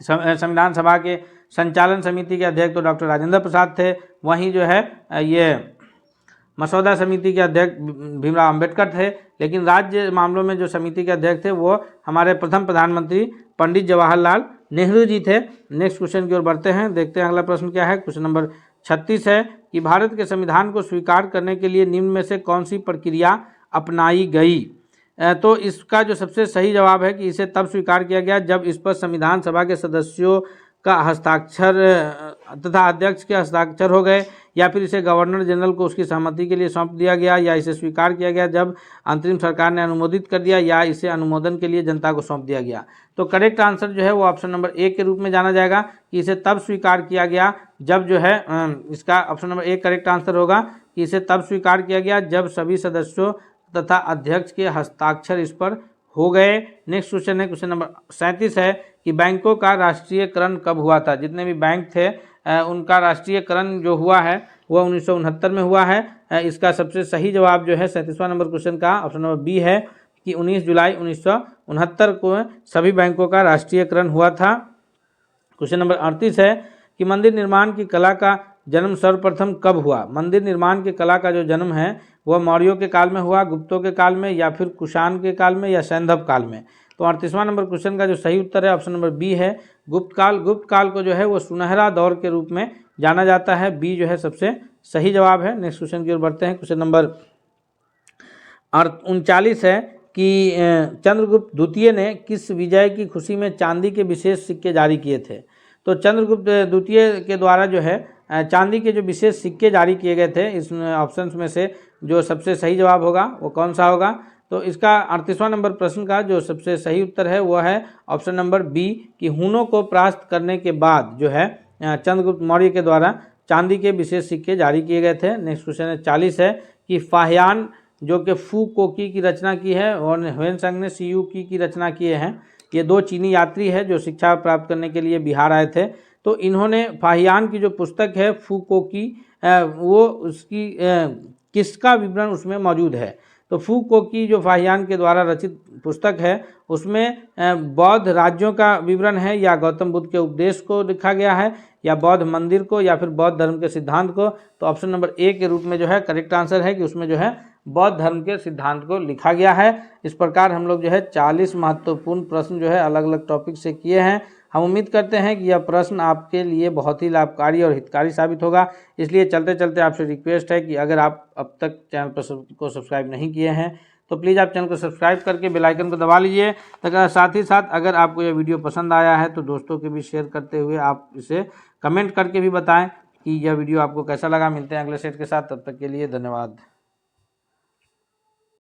संविधान सभा के संचालन समिति के अध्यक्ष तो डॉक्टर राजेंद्र प्रसाद थे। वहीं जो है ये मसौदा समिति के अध्यक्ष भीमराव अंबेडकर थे, लेकिन राज्य मामलों में जो समिति के अध्यक्ष थे वो हमारे प्रथम प्रधानमंत्री पंडित जवाहरलाल नेहरू जी थे। नेक्स्ट क्वेश्चन की ओर बढ़ते हैं, देखते हैं अगला प्रश्न क्या है। क्वेश्चन नंबर 36 है कि भारत के संविधान को स्वीकार करने के लिए निम्न में से कौन सी प्रक्रिया अपनाई गई। तो इसका जो सबसे सही जवाब है कि इसे तब स्वीकार किया गया जब इस पर संविधान सभा के सदस्यों का हस्ताक्षर तथा अध्यक्ष के हस्ताक्षर हो गए, या फिर इसे गवर्नर जनरल को उसकी सहमति के लिए सौंप दिया गया, या इसे स्वीकार किया गया जब अंतरिम सरकार ने अनुमोदित कर दिया, या इसे अनुमोदन के लिए जनता को सौंप दिया गया। तो करेक्ट आंसर जो है वो ऑप्शन नंबर ए के रूप में जाना जाएगा कि इसे तब स्वीकार किया गया जब जो है इसका option number A correct answer होगा कि इसे तब स्वीकार किया गया जब सभी सदस्यों तथा अध्यक्ष के हस्ताक्षर इस पर हो गए। नेक्स्ट क्वेश्चन है क्वेश्चन नंबर 37 है कि बैंकों का राष्ट्रीयकरण कब हुआ था। जितने भी बैंक थे उनका राष्ट्रीयकरण जो हुआ है वह 1969 में हुआ है। इसका सबसे सही जवाब जो है 37वां नंबर क्वेश्चन का ऑप्शन नंबर बी है कि 19 जुलाई 1969 को सभी बैंकों का राष्ट्रीयकरण हुआ था। क्वेश्चन नंबर 38 है कि मंदिर निर्माण की कला का जन्म सर्वप्रथम कब हुआ। मंदिर निर्माण की कला का जो जन्म है वह मौर्यों के काल में हुआ, गुप्तों के काल में, या फिर कुषाण के काल में, या सैंधव काल में। तो 38वां नंबर क्वेश्चन का जो सही उत्तर है ऑप्शन नंबर बी है गुप्त काल। गुप्त काल को जो है वो सुनहरा दौर के रूप में जाना जाता है। बी जो है सबसे सही जवाब है। नेक्स्ट क्वेश्चन की ओर बढ़ते हैं। क्वेश्चन नंबर 39 है कि चंद्रगुप्त द्वितीय ने किस विजय की खुशी में चांदी के विशेष सिक्के जारी किए थे। तो चंद्रगुप्त द्वितीय के द्वारा जो है चांदी के जो विशेष सिक्के जारी किए गए थे, इस ऑप्शंस में से जो सबसे सही जवाब होगा वो कौन सा होगा। तो इसका 38वां नंबर प्रश्न का जो सबसे सही उत्तर है वह है ऑप्शन नंबर बी कि हुनों को परास्त करने के बाद जो है चंद्रगुप्त मौर्य के द्वारा चांदी के विशेष सिक्के जारी किए गए थे। नेक्स्ट क्वेश्चन है 40 है कि फाहियान जो कि फू कोकी की रचना की है और ह्वेनसांग ने सी यू की रचना किए हैं। ये दो चीनी यात्री है जो शिक्षा प्राप्त करने के लिए बिहार आए थे। तो इन्होंने फाहियान की जो पुस्तक है फू कोकी वो उसकी किसका विवरण उसमें मौजूद है। तो फू कोकी जो फाहियान के द्वारा रचित पुस्तक है उसमें बौद्ध राज्यों का विवरण है, या गौतम बुद्ध के उपदेश को लिखा गया है, या बौद्ध मंदिर को, या फिर बौद्ध धर्म के सिद्धांत को। तो ऑप्शन नंबर ए के रूप में जो है करेक्ट आंसर है कि उसमें जो है बौद्ध धर्म के सिद्धांत को लिखा गया है। इस प्रकार हम लोग जो है 40 महत्वपूर्ण प्रश्न जो है अलग अलग टॉपिक से किए हैं। हम उम्मीद करते हैं कि यह प्रश्न आपके लिए बहुत ही लाभकारी और हितकारी साबित होगा। इसलिए चलते चलते आपसे रिक्वेस्ट है कि अगर आप अब तक चैनल को सब्सक्राइब नहीं किए हैं तो प्लीज़ आप चैनल को सब्सक्राइब करके बेल आइकन को दबा लीजिए। तथा साथ ही साथ अगर आपको यह वीडियो पसंद आया है तो दोस्तों के भी शेयर करते हुए आप इसे कमेंट करके भी बताएं कि यह वीडियो आपको कैसा लगा। मिलते हैं अगले सेट के साथ, तब तक के लिए धन्यवाद।